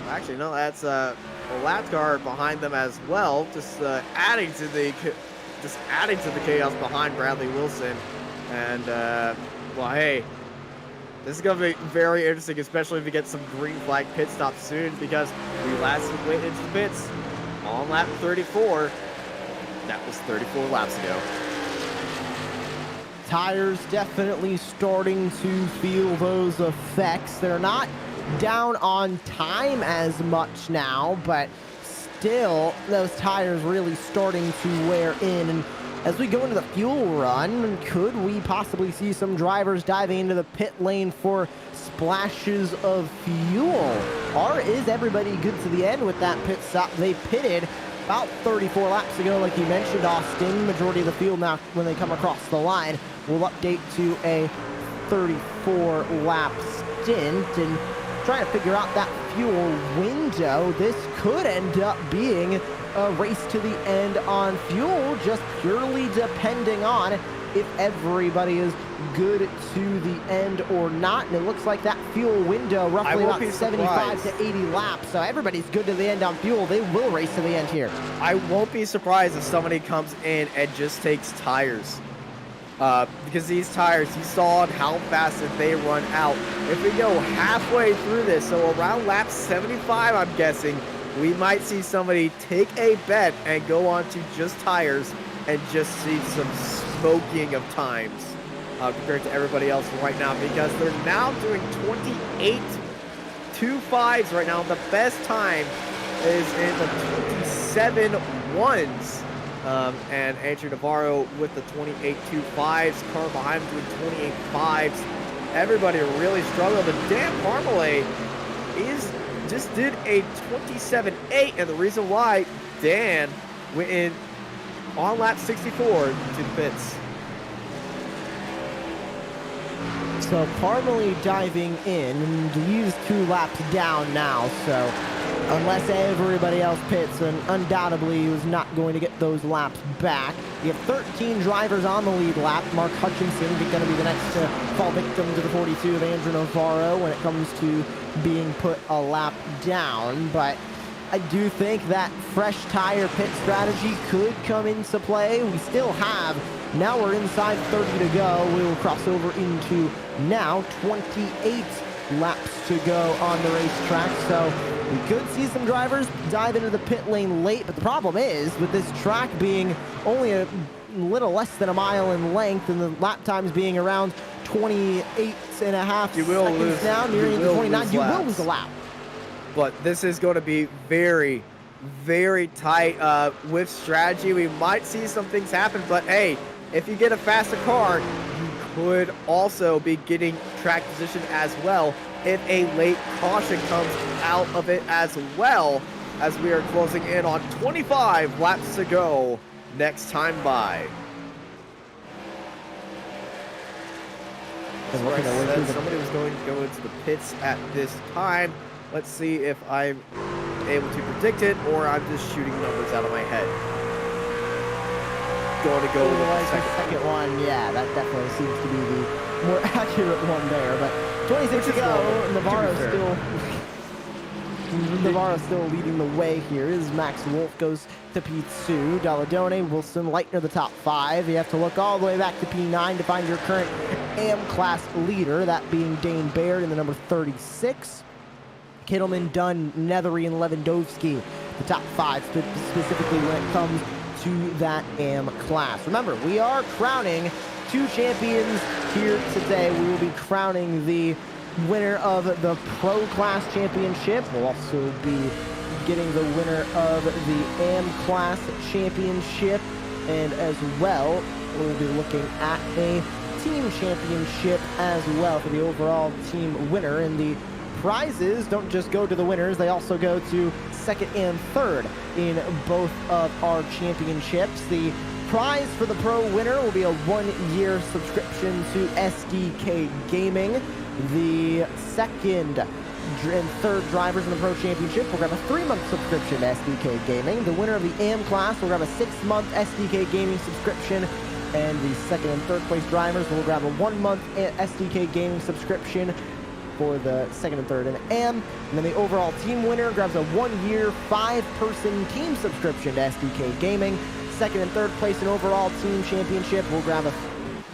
Actually, no, that's a lap car behind them as well, just adding to the chaos behind Bradley Wilson. And well, hey, this is going to be very interesting, especially if we get some green flag pit stops soon, because we last went into the pits on lap 34. That was 34 laps ago. Tires definitely starting to feel those effects. They're not down on time as much now, but still those tires really starting to wear in. And as we go into the fuel run, could we possibly see some drivers diving into the pit lane for splashes of fuel? Or is everybody good to the end with that pit stop? They pitted about 34 laps ago, like you mentioned, Austin. Majority of the field now, when they come across the line, will update to a 34 lap stint. And trying to figure out that fuel window, this could end up being a race to the end on fuel, just purely depending on if everybody is good to the end or not. And it looks like that fuel window roughly about 75 to 80 laps, so everybody's good to the end on fuel. They will race to the end here. I won't be surprised if somebody comes in and just takes tires, because these tires, you saw how fast that they run out. If we go halfway through this, so around lap 75, I'm guessing, we might see somebody take a bet and go on to just tires and just see some smoking of times compared to everybody else right now, because they're now doing 28.25s right now. The best time is in the 27.1s. And Andrew Navarro with the 28.25s. Car behind him doing 28.5s. Everybody really struggled. And Dan Marmalade just did a 27.8, and the reason why Dan went in on lap 64 to the pits. So Parmalee diving in, and he's 2 laps down now, so unless everybody else pits, and undoubtedly he was not going to get those laps back. We have 13 drivers on the lead lap. Mark Hutchinson is going to be the next to fall victim to the 42 of Andrew Navarro when it comes to being put a lap down, but I do think that fresh tire pit strategy could come into play. We still have, now we're inside 30 to go. We will cross over into now 28 laps to go on the racetrack. So we could see some drivers dive into the pit lane late, but the problem is with this track being only a little less than a mile in length and the lap times being around 28 and a half seconds now, nearing the 29, you will lose a lap. But this is going to be very, very tight with strategy. We might see some things happen, but hey, if you get a faster car, you could also be getting track position as well if a late caution comes out of it as well, as we are closing in on 25 laps to go next time by. Somebody was going to go into the pits at this time. Let's see if I'm able to predict it or I'm just shooting numbers out of my head. Going to go with the second one. Yeah, that definitely seems to be the more accurate one there. But 26 to go. Navarro's still leading the way here as Max Wolf goes to P2. Dalladone, Wilson, Leitner the top 5. You have to look all the way back to P9 to find your current AM class leader, that being Dane Baird in the number 36. Kittleman, Dunn, Nethery, and Lewandowski, the top 5 specifically when it comes to that AM class. Remember, we are crowning 2 champions here today. We will be crowning the winner of the Pro Class Championship. We'll also be getting the winner of the AM Class Championship, and as well, we'll be looking at a Team Championship as well for the overall team winner. And the prizes don't just go to the winners, they also go to second and third in both of our championships. The prize for the pro winner will be a 1-year subscription to SDK Gaming. The second and third drivers in the pro championship will grab a 3-month subscription to SDK Gaming. The winner of the AM class will grab a 6-month SDK Gaming subscription, and the second and third place drivers will grab a 1-month SDK Gaming subscription for the second and third in AM. And then the overall team winner grabs a 1-year 5-person team subscription to SDK Gaming. Second and third place in overall team championship will grab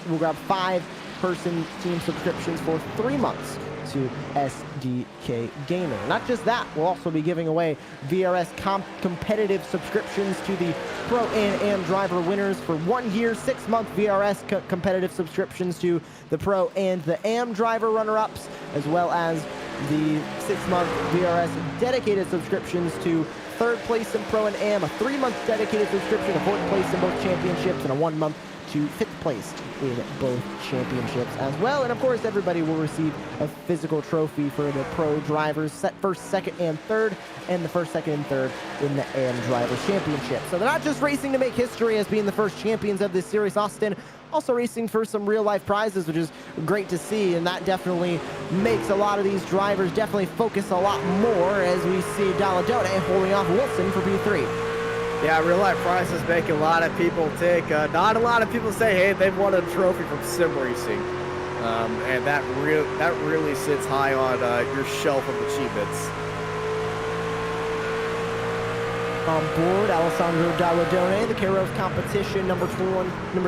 5-person team subscriptions for 3 months to SDK Gaming. Not just that, we'll also be giving away VRS competitive subscriptions to the Pro and AM driver winners for 1 year, 6-month VRS competitive subscriptions to the Pro and the AM driver runner-ups, as well as the 6-month VRS dedicated subscriptions to third place in Pro and AM, a 3-month dedicated subscription to fourth place in both championships, and a 1-month to 5th place in both championships as well. And of course, everybody will receive a physical trophy for the pro drivers, set first, second, and third, and the first, second, and third in the AM Drivers Championship. So they're not just racing to make history as being the first champions of this series, Austin, also racing for some real-life prizes, which is great to see, and that definitely makes a lot of these drivers definitely focus a lot more as we see Dalladone holding off Wilson for P3. Yeah, real-life prizes make a lot of people tick. Not a lot of people say, hey, they've won a trophy from sim racing. And that really sits high on your shelf of achievements. On board, Alessandro Dalladone, the Kairos competition number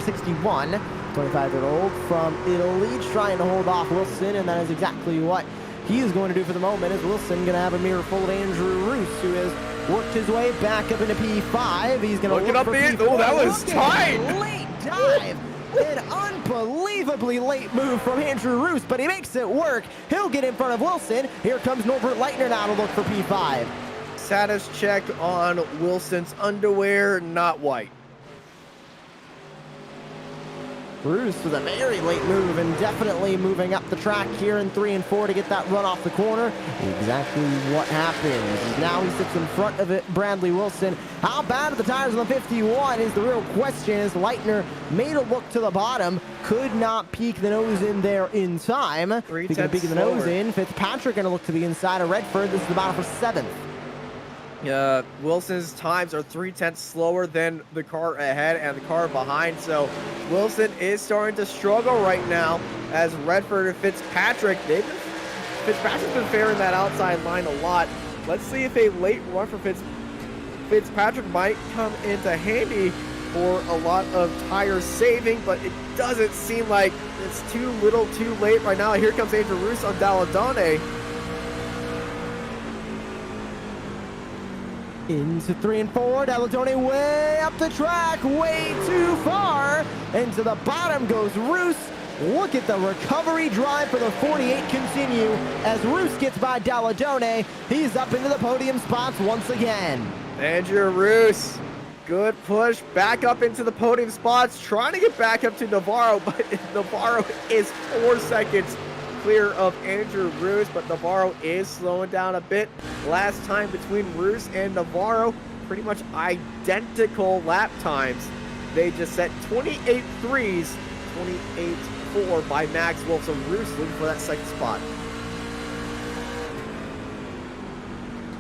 61, 25-year-old from Italy, trying to hold off Wilson, and that is exactly what he is going to do for the moment. Is Wilson going to have a mirror full of Andrew Roos, who has worked his way back up into P5. He's going to look for P4. Oh, that was tight! Late dive! An unbelievably late move from Andrew Roos, but he makes it work. He'll get in front of Wilson. Here comes Norbert Leitner now to look for P5. Status check on Wilson's underwear, not white. Bruce with a very late move and definitely moving up the track here in 3 and 4 to get that run off the corner. Exactly what happens. Now he sits in front of it, Bradley Wilson. How bad are the tires on the 51 is the real question, as Leitner made a look to the bottom, could not peek the nose in there in time. Speaking of peeking the nose in, Fitzpatrick going to look to the inside of Redford. This is the battle for 7th. Wilson's times are 0.3 slower than the car ahead and the car behind, so Wilson is starting to struggle right now as Redford and Fitzpatrick's been favoring that outside line a lot. Let's see if a late run for Fitzpatrick might come into handy for a lot of tire saving, but it doesn't seem like it's too little too late right now. Here comes Andrew Roos on Dalladone. Into 3 and 4, Dalladone way up the track, way too far. Into the bottom goes Roos. Look at the recovery drive for the 48 continue as Roos gets by Dalladone. He's up into the podium spots once again. Andrew Roos, good push back up into the podium spots, trying to get back up to Navarro, but Navarro is 4 seconds clear of Andrew Roos, but Navarro is slowing down a bit. Last time between Roos and Navarro, pretty much identical lap times. They just set 28.3s, 28.4 by Max Wolf, so Roos looking for that 2nd spot.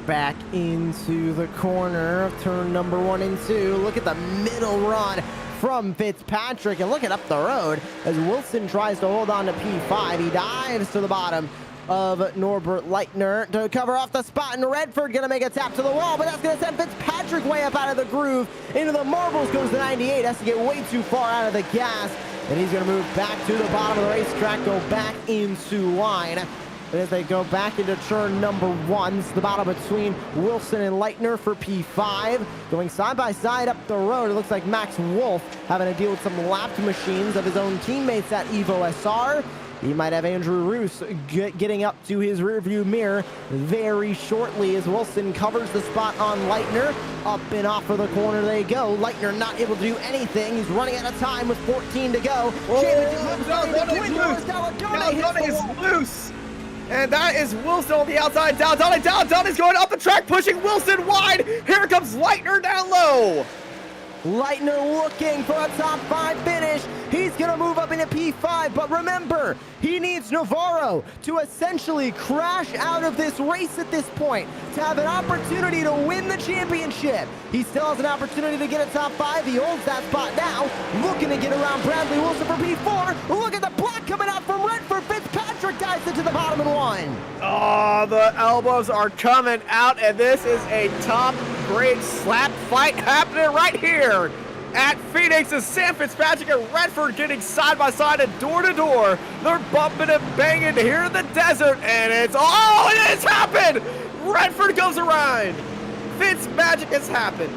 Back into the corner of turn number 1 and 2. Look at the middle run from Fitzpatrick, and look at up the road as Wilson tries to hold on to P5. He dives to the bottom of Norbert Leitner to cover off the spot, and Redford gonna make a tap to the wall, but that's gonna send Fitzpatrick way up out of the groove. Into the marbles goes the 98, has to get way too far out of the gas, and he's gonna move back to the bottom of the racetrack, go back into line. As they go back into turn number 1, it's the battle between Wilson and Leitner for P5. Going side by side up the road, it looks like Max Wolf having to deal with some lapped machines of his own teammates at Evo SR. He might have Andrew Roos getting up to his rearview mirror very shortly as Wilson covers the spot on Leitner. Up and off of the corner they go. Leitner not able to do anything. He's running out of time with 14 to go. Dalladone is loose. And that is Wilson on the outside. Dalladone is going up the track, pushing Wilson wide. Here comes Leitner down low. Leitner looking for a top 5 finish. He's going to move up into P5, but remember, he needs Navarro to essentially crash out of this race at this point to have an opportunity to win the championship. He still has an opportunity to get a top 5. He holds that spot now, looking to get around Bradley Wilson for P4. Look at the block coming out from Redford. Fitzpatrick dives into the bottom and 1. Oh, the elbows are coming out, and this is a top-grade slap fight happening right here at Phoenix as Sam Fitzpatrick and Redford getting side by side and door to door. They're bumping and banging here in the desert, and it has happened. Redford goes around. Fitzmagic has happened,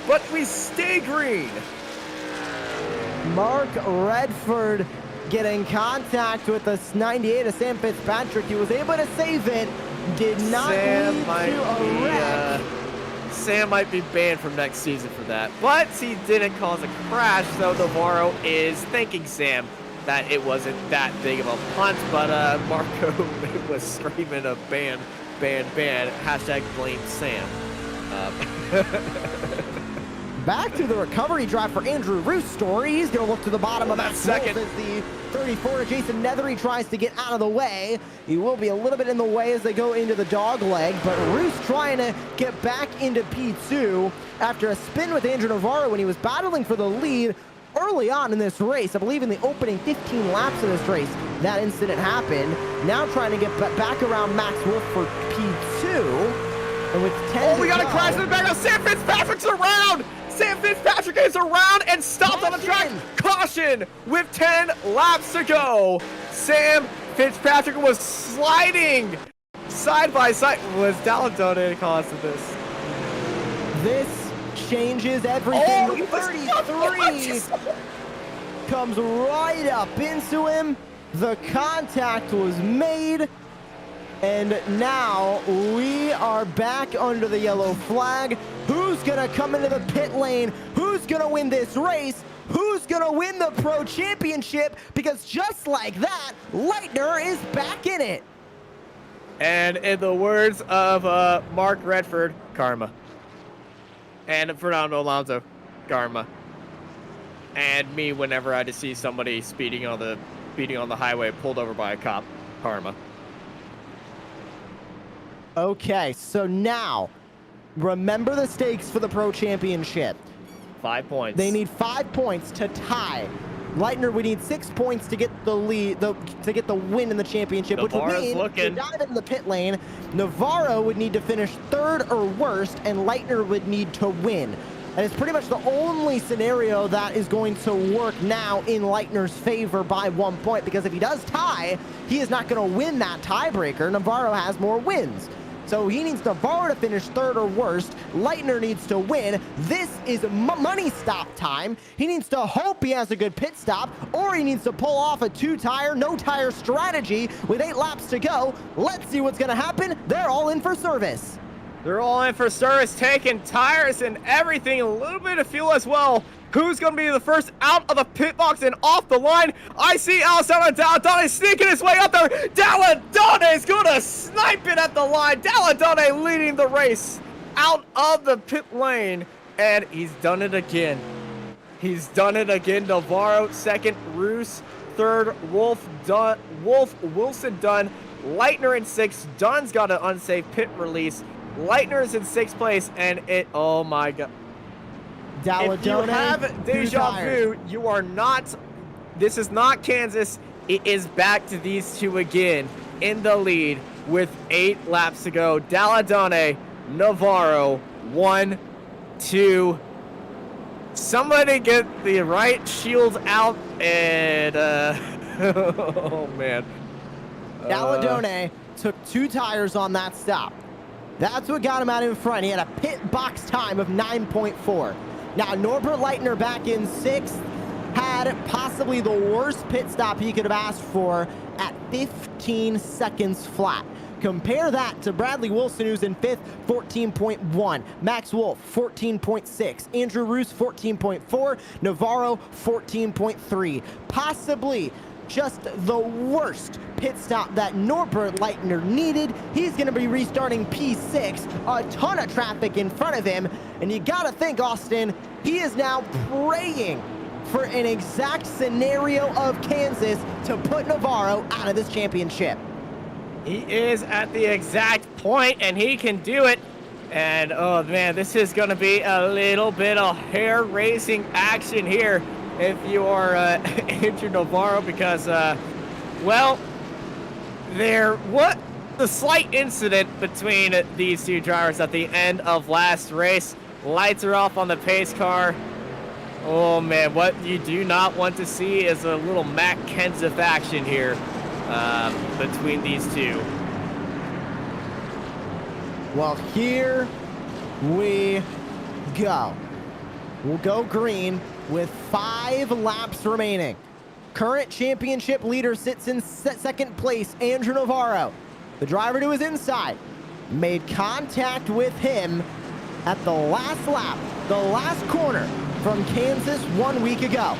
but we stay green. Mark Redford getting contact with the 98 of Sam Fitzpatrick. He was able to save it. Did not lead to a wreck. Sam might be banned from next season for that, but he didn't cause a crash, so Navarro is thanking Sam that it wasn't that big of a punt, but Marco was screaming a ban, hashtag blame Sam. Back to the recovery drive for Andrew Roos' story. He's going to look to the bottom of that second as the 34 Jason Nethery tries to get out of the way. He will be a little bit in the way as they go into the dog leg, but Roos trying to get back into P2 after a spin with Andrew Navarro when he was battling for the lead early on in this race. I believe in the opening 15 laps of this race, that incident happened. Now trying to get back around Max Wolf for P2. And with 10 we got a crash in the back. Sam Fitzpatrick's around. Sam Fitzpatrick is around and stopped on the track. Caution with 10 laps to go. Sam Fitzpatrick was sliding side by side. Was Dalladone cause of this? This changes everything. 33 comes right up into him. The contact was made. And now we are back under the yellow flag. Who's going to come into the pit lane? Who's who's going to win this race, who's going to win the Pro Championship, because just like that, Leitner is back in it. And in the words of Mark Redford, karma. And Fernando Alonso, karma. And me whenever I just see somebody speeding on the highway pulled over by a cop, karma. Okay, so now, remember the stakes for the Pro Championship. 5 points. They need 5 points to tie. Leitner would need 6 points to get the lead, to get the win in the championship, which would mean to dive in the pit lane, Navarro would need to finish 3rd or worst, and Leitner would need to win. And it's pretty much the only scenario that is going to work now in Leitner's favor by 1 point, because if he does tie, he is not going to win that tiebreaker. Navarro has more wins. So he needs Navarro to finish 3rd or worst. Leitner needs to win. This is money stop time. He needs to hope he has a good pit stop, or he needs to pull off a 2-tire, no-tire strategy with 8 laps to go. Let's see what's going to happen. They're all in for service. They're all in for service, taking tires and everything, a little bit of fuel as well. Who's going to be the first out of the pit box and off the line? I see Alessandro Dalladone sneaking his way up there. Dalladone is going to snipe it at the line. Dalladone leading the race out of the pit lane. And he's done it again. He's done it again. Navarro, 2nd. Roos, 3rd. Wilson done. Leitner in 6th. Dunn's got an unsafe pit release. Leitner's in 6th place. And oh my God. Dalladone, if you have deja vu, you are not, this is not Kansas. It is back to these two again in the lead with 8 laps to go. Dalladone, Navarro, 1, 2. Somebody get the right shield out and, oh man. Dalladone took 2 tires on that stop. That's what got him out in front. He had a pit box time of 9.4. Now, Norbert Leitner back in 6th had possibly the worst pit stop he could have asked for at 15 seconds flat. Compare that to Bradley Wilson, who's in 5th, 14.1. Max Wolf, 14.6. Andrew Roos, 14.4. Navarro, 14.3. Possibly just the worst pit stop that Norbert Leitner needed. He's going to be restarting P6, a ton of traffic in front of him, and you got to think, Austin, he is now praying for an exact scenario of Kansas to put Navarro out of this championship. He is at the exact point, and he can do it. And oh man, this is going to be a little bit of hair racing action here if you are Andrew Navarro, because well, the slight incident between these two drivers at the end of last race. Lights are off on the pace car. Oh man, what you do not want to see is a little Matt Kenseth action here between these two. Well, here we go. We'll go green with 5 laps remaining. Current championship leader sits in 2nd place, Andrew Navarro. The driver to his inside made contact with him at the last lap, the last corner from Kansas 1 week ago.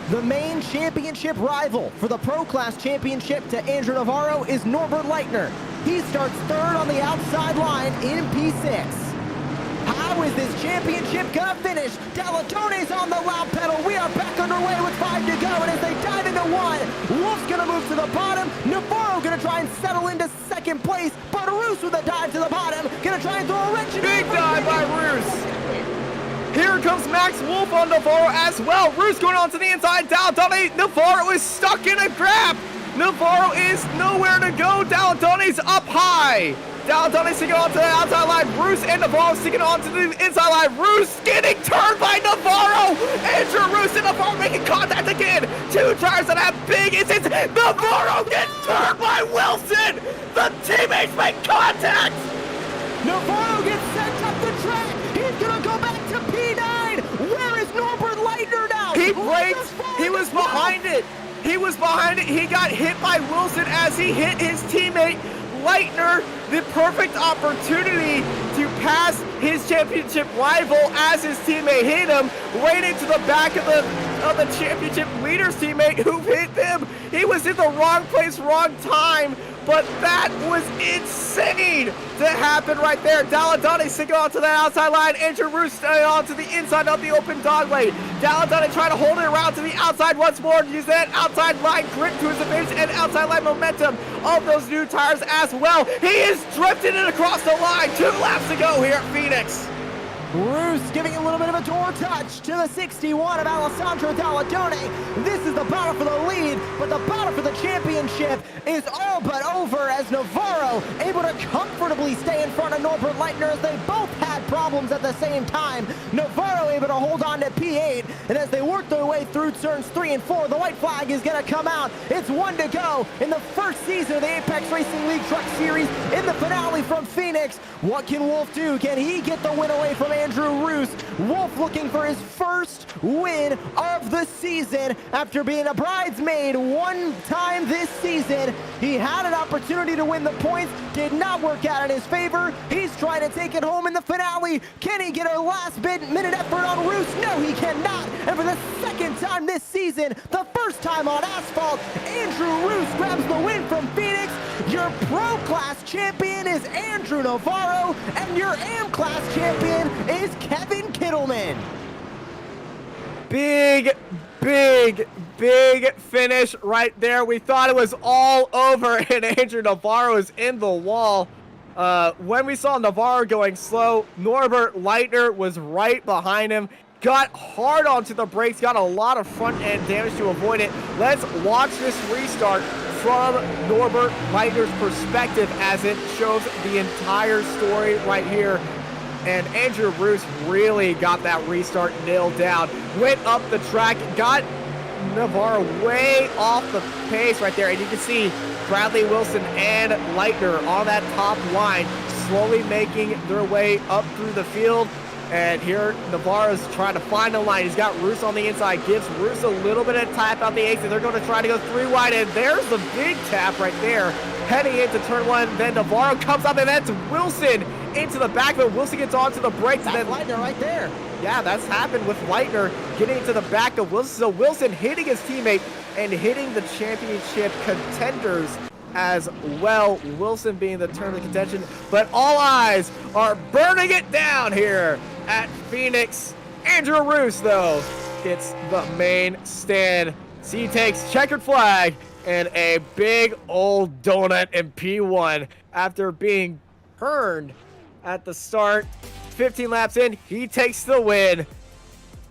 The main championship rival for the Pro Class Championship to Andrew Navarro is Norbert Leitner. He starts 3rd on the outside line in P6. How is this championship gonna finish? Dalladone's on the loud pedal. We are back underway with 5 to go, and as they dive into 1, Wolf's gonna move to the bottom. Navarro gonna try and settle into 2nd place, but Roos with a dive to the bottom, gonna try and throw a wrench in. Big dive by Roos. Here comes Max Wolf on Navarro as well. Roos going on to the inside. Dalladone, Navarro is stuck in a grab. Navarro is nowhere to go. Dalladone's up high. Dalladone sticking onto the outside line. Roos and Navarro sticking onto the inside line. Roos getting turned by Navarro. Andrew Roos and Navarro making contact again. 2 drivers that have big incidents. Navarro gets turned by Wilson. The teammates make contact. Navarro gets sent up the track. He's gonna go back to P9. Where is Norbert Leitner now? He braked. He was behind it. He was behind it. He got hit by Wilson as he hit his teammate. Leitner the perfect opportunity to pass his championship rival as his teammate hit him right into the back of the championship leader's teammate who hit him. He was in the wrong place, wrong time, but that was insane to happen right there. Daladani single onto the outside line. Andrew Roos onto the inside of the open dog lane. Daladani trying to hold it around to the outside once more. Use that outside line grip to his advantage and outside line momentum of those new tires as well. He is drifting it across the line. 2 laps to go here at Phoenix. Roos giving a little bit of a door touch to the 61 of Alessandro Daladone. This is the battle for the lead, but the battle for the championship is all but over as Navarro able to comfortably stay in front of Norbert Leitner as they both had problems at the same time. Navarro able to hold on to P8, and as they work their way through turns 3 and 4, the white flag is going to come out. It's 1 to go in the first season of the Apex Racing League Truck Series in the finale from Phoenix. What can Wolf do? Can he get the win away from Andrew Roos? Wolf looking for his first win of the season after being a bridesmaid one time this season. He had an opportunity to win the points, did not work out in his favor. He's trying to take it home in the finale. Can he get a last minute effort on Roos? No, he cannot. And for the second time this season, the first time on asphalt, Andrew Roos grabs the win from Phoenix. Your Pro Class champion is Andrew Navarro, and your AM Class champion is Kevin Kittleman. Big finish right there. We thought it was all over, and Andrew Navarro is in the wall. When we saw Navarro going slow, Norbert Leitner was right behind him. Got hard onto the brakes, got a lot of front end damage to avoid it. Let's watch this restart from Norbert Leitner's perspective as it shows the entire story right here. And Andrew Roos really got that restart nailed down. Went up the track, got Navarro way off the pace right there. And you can see Bradley Wilson and Leitner on that top line slowly making their way up through the field. And here Navarro's trying to find the line. He's got Roos on the inside, gives Roos a little bit of tap out the exit. They're going to try to go 3 wide, and there's the big tap right there. Heading into turn 1, then Navarro comes up, and that's Wilson into the back, but Wilson gets onto the brakes. That's and then Leitner right there. Yeah, that's happened with Leitner getting into the back of Wilson. So Wilson hitting his teammate and hitting the championship contenders as well. Wilson being the term of contention, but all eyes are burning it down here at Phoenix. Andrew Roos, though, gets the main stand. So he takes checkered flag and a big old donut in P1 after being turned at the start. 15 laps in, he takes the win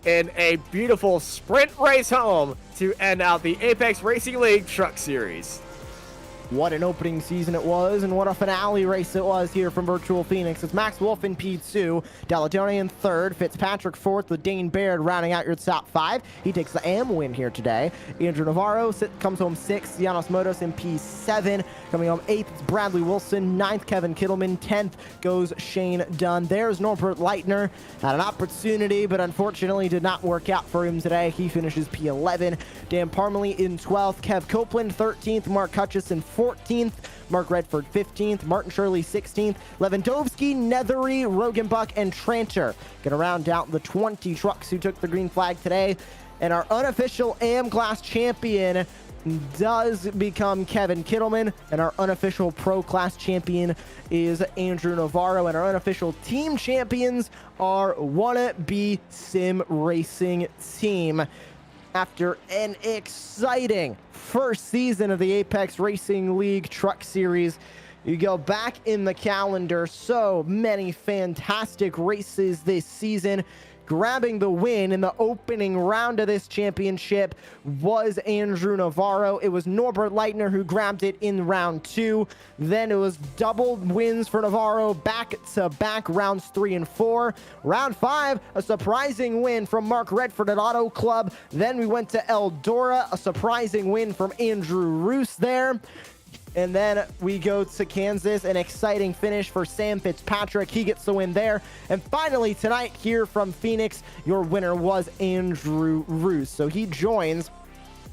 in a beautiful sprint race home to end out the Apex Racing League Truck Series. What an opening season it was, and what a finale race it was here from Virtual Phoenix. It's Max Wolf in P2, Daladone in 3rd, Fitzpatrick 4th with Dane Baird rounding out your top 5. He takes the AM win here today. Andrew Navarro comes home 6th, Janos Motos in P7. Coming home 8th, it's Bradley Wilson. 9th, Kevin Kittleman. 10th goes Shane Dunn. There's Norbert Leitner. Had an opportunity, but unfortunately did not work out for him today. He finishes P11. Dan Parmalee in 12th, Kev Copeland 13th, Mark Hutchison 14th, Mark Redford 15th, Martin Shirley 16th, Lewandowski, Nethery, Rogenbuck, and Tranter gonna round out the 20 trucks who took the green flag today. And our unofficial AM class champion does become Kevin Kittleman, and our unofficial pro class champion is Andrew Navarro, and our unofficial team champions are Wannabe Sim Racing Team. After an exciting first season of the Apex Racing League Truck Series, you go back in the calendar, so many fantastic races this season. Grabbing the win in the opening round of this championship was Andrew Navarro. It was Norbert Leitner who grabbed it in round 2. Then it was double wins for Navarro back-to-back rounds 3 and 4. Round 5, a surprising win from Mark Redford at Auto Club. Then we went to Eldora, a surprising win from Andrew Roos there. And then we go to Kansas, an exciting finish for Sam Fitzpatrick. He gets the win there. And finally tonight here from Phoenix, your winner was Andrew Roos. So he joins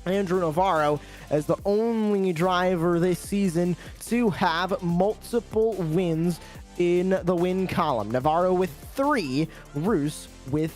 Andrew Navarro as the only driver this season to have multiple wins in the win column. Navarro with 3, Roos with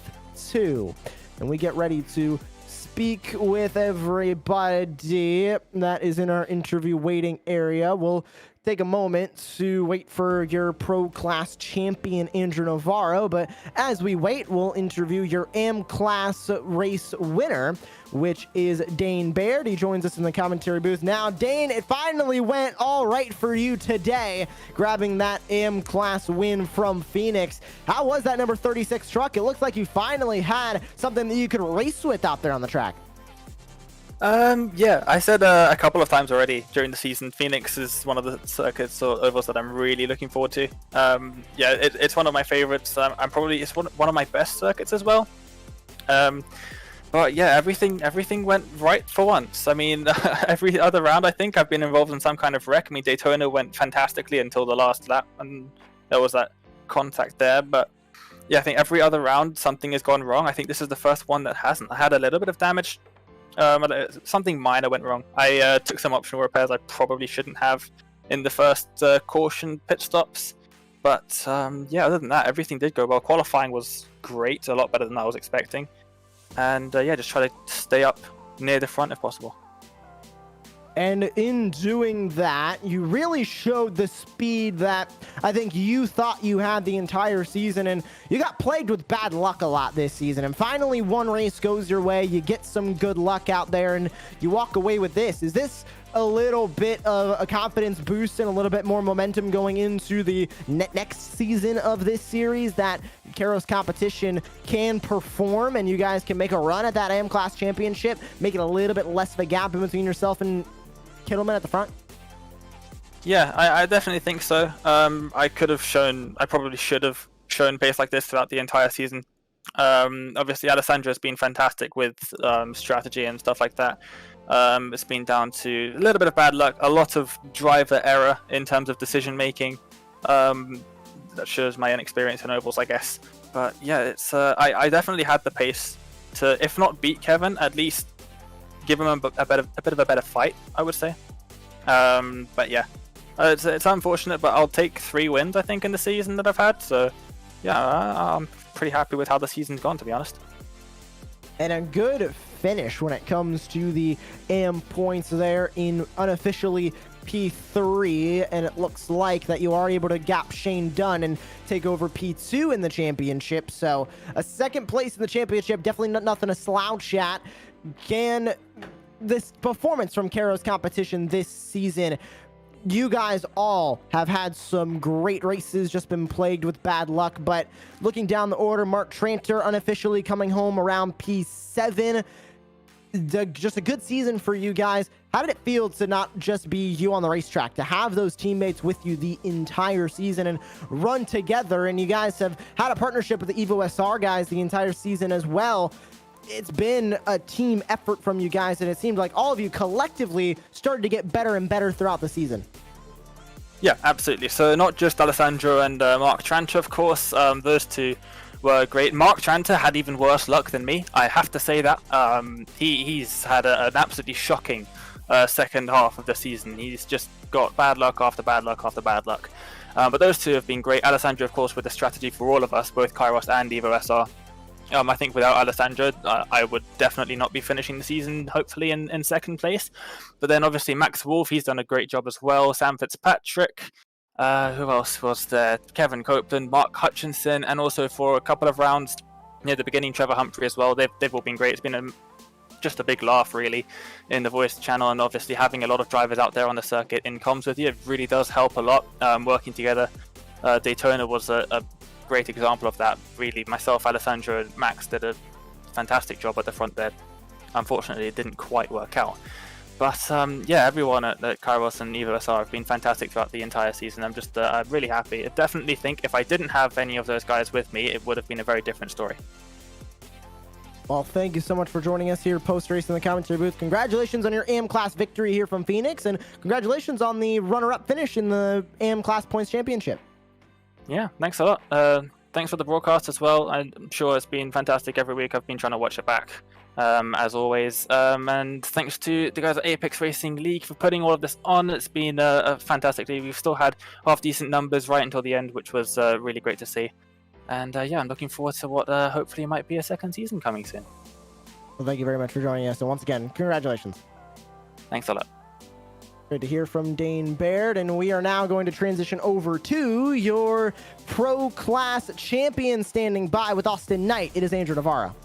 2. And we get ready to speak with everybody that is in our interview waiting area. We'll take a moment to wait for your pro class champion Andrew Navarro, but as we wait, we'll interview your AM class race winner, which is Dane Baird. He joins us in the commentary booth now. Dane, it finally went all right for you today, grabbing that AM class win from Phoenix. How was that number 36 truck? It looks like you finally had something that you could race with out there on the track. Yeah, I said a couple of times already during the season, Phoenix is one of the circuits or ovals that I'm really looking forward to. Yeah, it's one of my favorites. It's one of my best circuits as well. But yeah, everything went right for once. I mean, every other round I think I've been involved in some kind of wreck. I mean, Daytona went fantastically until the last lap, and there was that contact there. But yeah, I think every other round something has gone wrong. I think this is the first one that hasn't. I had a little bit of damage. Something minor went wrong. I took some optional repairs I probably shouldn't have in the first caution pit stops. But yeah, other than that, everything did go well. Qualifying was great, a lot better than I was expecting. And yeah, just try to stay up near the front if possible. And in doing that, you really showed the speed that I think you thought you had the entire season, and you got plagued with bad luck a lot this season. And finally, one race goes your way, you get some good luck out there, and you walk away with this. Is this a little bit of a confidence boost and a little bit more momentum going into the next season of this series, that Karos competition can perform and you guys can make a run at that AM class championship, make it a little bit less of a gap in between yourself and Kittleman at the front? Yeah, I definitely think so. I probably should have shown pace like this throughout the entire season. Obviously, Alessandro has been fantastic with strategy and stuff like that. It's been down to a little bit of bad luck, a lot of driver error in terms of decision making. That shows my inexperience in ovals, I guess. But yeah, it's I definitely had the pace to, if not beat Kevin, at least give him a bit of a better fight, I would say. But yeah, it's unfortunate, but I'll take 3 wins I think in the season that I've had. So yeah, I'm pretty happy with how the season's gone, to be honest. And a good finish when it comes to the AM points there in unofficially P3, and it looks like that you are able to gap Shane Dunn and take over P2 in the championship. So a second place in the championship, definitely nothing to slouch at. Can this performance from Karos competition this season, you guys all have had some great races, just been plagued with bad luck, but looking down the order, Mark Tranter unofficially coming home around P7. Just a good season for you guys. How did it feel to not just be you on the racetrack, to have those teammates with you the entire season and run together? And you guys have had a partnership with the Evo SR guys the entire season as well. It's been a team effort from you guys, and it seemed like all of you collectively started to get better and better throughout the season. Yeah, absolutely. So not just Alessandro and Mark Tranter, of course. Those two were great. Mark Tranter had even worse luck than me, I have to say that. He's had an absolutely shocking second half of the season. He's just got bad luck after bad luck after bad luck. But those two have been great. Alessandro, of course, with the strategy for all of us, both Kairos and Evo SR. I think without Alessandro, I would definitely not be finishing the season, hopefully, in second place. But then, obviously, Max Wolf, he's done a great job as well. Sam Fitzpatrick, who else was there? Kevin Copeland, Mark Hutchinson, and also for a couple of rounds near the beginning, Trevor Humphrey as well. They've all been great. It's been just a big laugh, really, in the voice channel. And obviously, having a lot of drivers out there on the circuit in comms with you, it really does help a lot, working together. Daytona was a great example of that, really. Myself, Alessandro, and Max did a fantastic job at the front there. Unfortunately, it didn't quite work out. But yeah, everyone at Kairos and Evo SR have been fantastic throughout the entire season. I'm just really happy. I definitely think if I didn't have any of those guys with me, it would have been a very different story. Well, thank you so much for joining us here post-race in the commentary booth. Congratulations on your AM class victory here from Phoenix, and congratulations on the runner-up finish in the AM class points championship. Yeah, thanks a lot. Thanks for the broadcast as well. I'm sure it's been fantastic every week. I've been trying to watch it back. as always. And thanks to the guys at Apex Racing League for putting all of this on. It's been a fantastic league. We've still had half-decent numbers right until the end, which was really great to see. And yeah, I'm looking forward to what hopefully might be a second season coming soon. Well, thank you very much for joining us. And once again, congratulations. Thanks a lot. Good to hear from Dane Baird, and we are now going to transition over to your pro class champion standing by with Austin Knight. It is Andrew Navarro.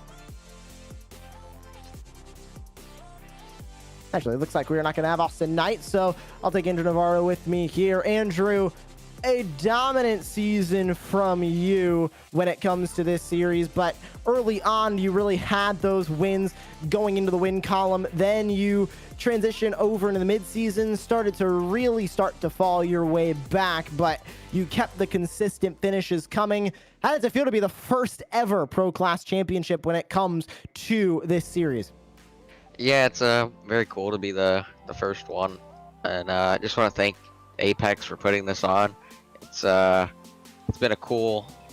Actually, it looks like we're not going to have Austin Knight, so I'll take Andrew Navarro with me here. Andrew, a dominant season from you when it comes to this series, but early on you really had those wins going into the win column. Then you transition over into the mid-season, started to really start to fall your way back, but you kept the consistent finishes coming. How does it feel to be the first ever pro class championship when it comes to this series? Yeah, it's very cool to be the first one, and I just want to thank Apex for putting this on. It's been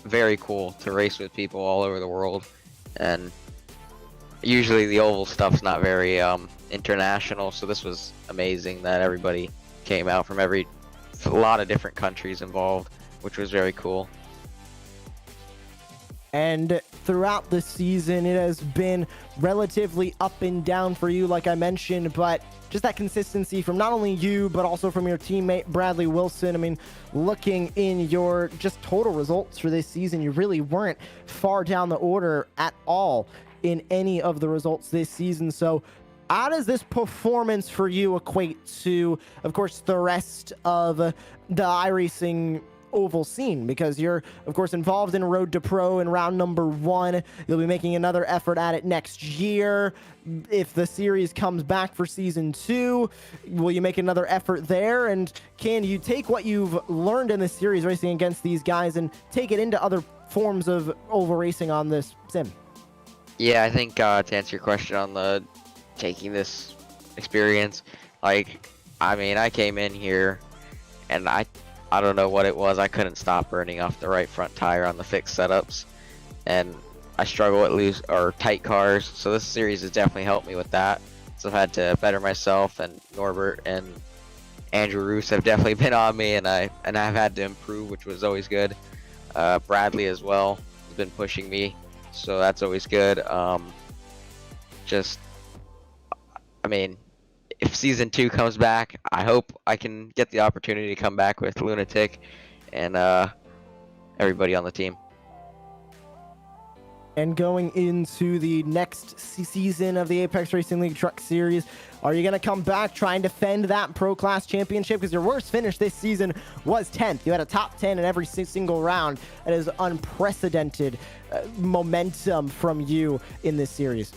very cool to race with people all over the world, and usually the oval stuff's not very international, so this was amazing that everybody came out from a lot of different countries involved, which was very cool. And throughout the season, it has been relatively up and down for you, like I mentioned, but just that consistency from not only you, but also from your teammate, Bradley Wilson. I mean, looking in your just total results for this season, you really weren't far down the order at all in any of the results this season. So how does this performance for you equate to, of course, the rest of the iRacing oval scene? Because you're, of course, involved in Road to Pro in round number 1. You'll be making another effort at it next year. If the series comes back for season 2, will you make another effort there? And can you take what you've learned in this series racing against these guys and take it into other forms of oval racing on this sim? Yeah, I think to answer your question on the taking this experience, like, I mean, I came in here and I don't know what it was. I couldn't stop burning off the right front tire on the fixed setups, and I struggle at loose or tight cars. So this series has definitely helped me with that. So I've had to better myself, and Norbert and Andrew Roos have definitely been on me, and I've had to improve, which was always good. Bradley as well has been pushing me, so that's always good. I mean, if season 2 comes back, I hope I can get the opportunity to come back with Lunatic and everybody on the team. And going into the next season of the Apex Racing League Truck Series, are you going to come back, try and defend that Pro Class Championship? Because your worst finish this season was 10th. You had a top 10 in every single round. That is unprecedented momentum from you in this series.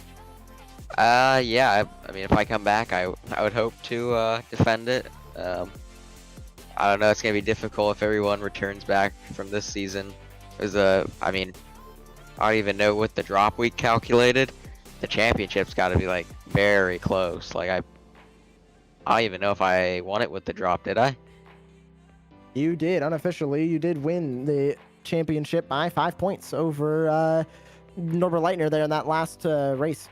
Yeah, I mean, if I come back, I would hope to defend it. I don't know, it's going to be difficult if everyone returns back from this season. I mean, I don't even know what the drop week calculated. The championship's got to be, like, very close. Like, I don't even know if I won it with the drop, did I? You did, unofficially. You did win the championship by 5 points over Norbert Leitner there in that last race.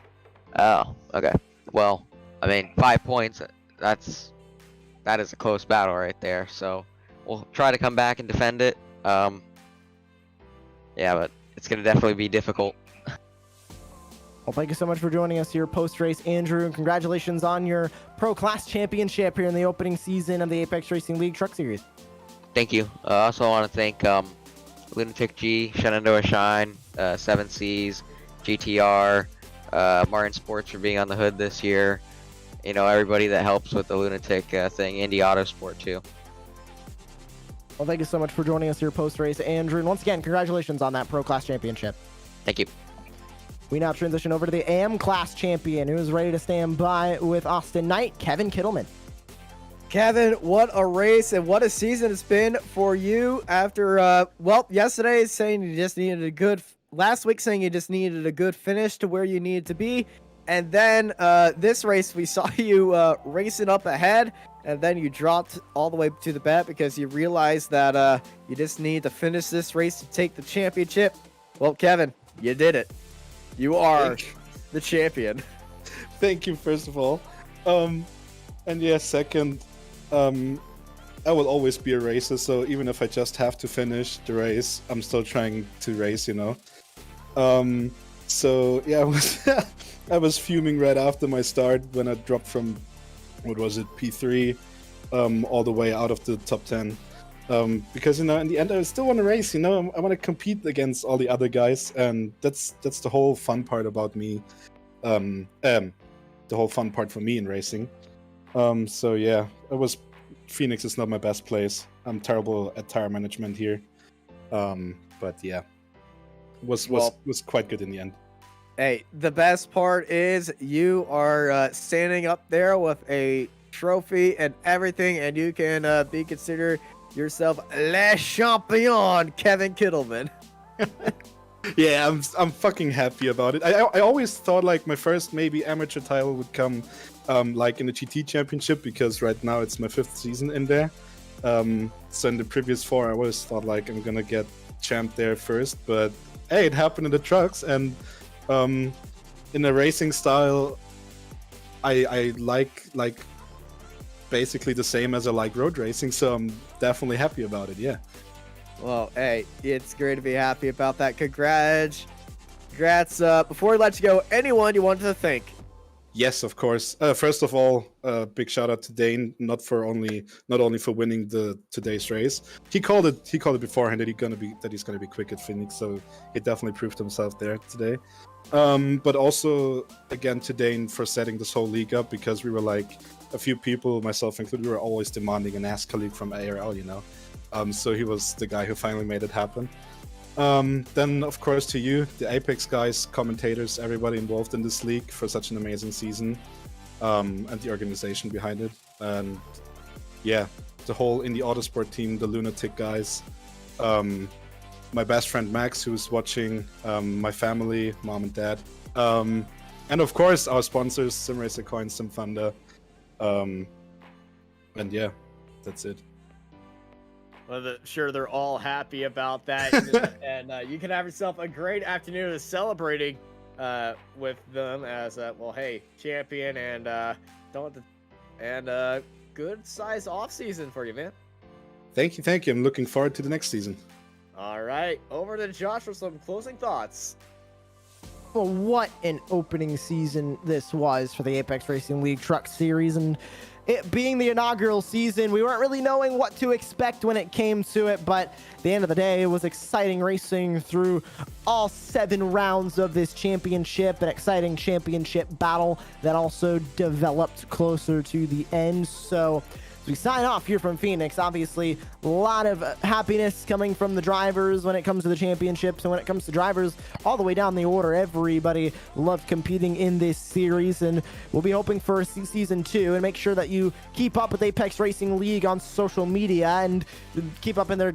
Oh, okay. Well, I mean, 5 points, that is a close battle right there. So we'll try to come back and defend it. Yeah, but it's going to definitely be difficult. Well, thank you so much for joining us here post-race, Andrew, and congratulations on your Pro Class Championship here in the opening season of the Apex Racing League Truck Series. Thank you. I also want to thank Lunatic G, Shenandoah Shine, 7Cs, GTR, Martin Sports for being on the hood this year. You know, everybody that helps with the Lunatic thing, Indie Autosport too. Well, thank you so much for joining us here post-race, Andrew. And once again, congratulations on that Pro Class Championship. Thank you. We now transition over to the AM Class Champion, who is ready to stand by with Austin Knight, Kevin Kittleman. Kevin, what a race and what a season it's been for you after, yesterday saying you just needed last week saying you just needed a good finish to where you needed to be. And then this race, we saw you racing up ahead, and then you dropped all the way to the back because you realized that you just need to finish this race to take the championship. Well, Kevin, you did it. You are the champion. Thank you, first of all. And yeah, second, I will always be a racer, so even if I just have to finish the race, I'm still trying to race, you know. So yeah, I was fuming right after my start when I dropped from, what was it, P3, all the way out of the top 10. Because, you know, in the end, I still want to race, you know, I want to compete against all the other guys, and that's the whole fun part about me, the whole fun part for me in racing. So yeah, Phoenix is not my best place. I'm terrible at tire management here. But yeah, was quite good in the end. Hey, the best part is you are standing up there with a trophy and everything, and you can be considered yourself Le Champion, Kevin Kittleman. Yeah, I'm fucking happy about it. I always thought like my first maybe amateur title would come like in the GT championship, because right now it's my 5th season in there. So in the previous 4 I always thought like I'm gonna get champ there first, but hey, it happened in the trucks, and in a racing style I like basically the same as I like road racing, so I'm definitely happy about it. Yeah. Well, hey, it's great to be happy about that. Congrats. Before we let you go, anyone you wanted to thank? Yes, of course. First of all, big shout out to Dane, not only for winning today's race. He called it beforehand that he's gonna be quick at Phoenix, so he definitely proved himself there today. But also again to Dane for setting this whole league up, because we were like a few people, myself included, we were always demanding a NASCAR league from ARL, you know. So he was the guy who finally made it happen. Then, of course, to you, the Apex guys, commentators, everybody involved in this league for such an amazing season, and the organization behind it. And yeah, the whole Indie Autosport team, the Lunatic guys, my best friend Max, who's watching, my family, mom and dad, and of course, our sponsors, SimRacer Coins, SimThunder, and yeah, that's it. Well, sure, they're all happy about that, and you can have yourself a great afternoon of celebrating with them as well. Hey, champion, and good size off season for you, man. Thank you. I'm looking forward to the next season. All right, over to Josh for some closing thoughts. Well, what an opening season this was for the Apex Racing League Truck Series, and it being the inaugural season, we weren't really knowing what to expect when it came to it, but at the end of the day, it was exciting racing through all 7 rounds of this championship, an exciting championship battle that also developed closer to the end. So we sign off here from Phoenix. Obviously, a lot of happiness coming from the drivers when it comes to the championships, and when it comes to drivers all the way down the order, everybody loved competing in this series, and we'll be hoping for season 2. And make sure that you keep up with Apex Racing League on social media, and keep up in their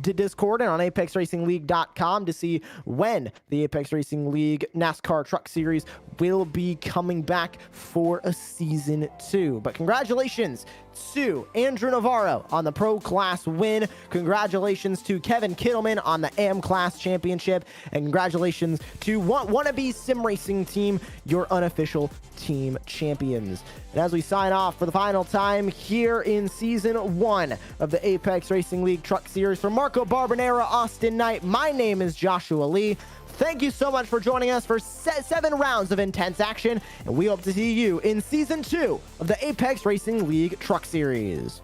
Discord and on apexracingleague.com to see when the Apex Racing League NASCAR Truck Series will be coming back for a season 2. But congratulations to Andrew Navarro on the Pro Class win. Congratulations to Kevin Kittleman on the AM Class Championship. And congratulations to Wannabe Sim Racing Team, your unofficial team champions. And as we sign off for the final time here in Season 1 of the Apex Racing League Truck Series, from Marco Barbanera, Austin Knight, my name is Joshua Lee. Thank you so much for joining us for 7 rounds of intense action, and we hope to see you in Season 2 of the Apex Racing League Truck Series.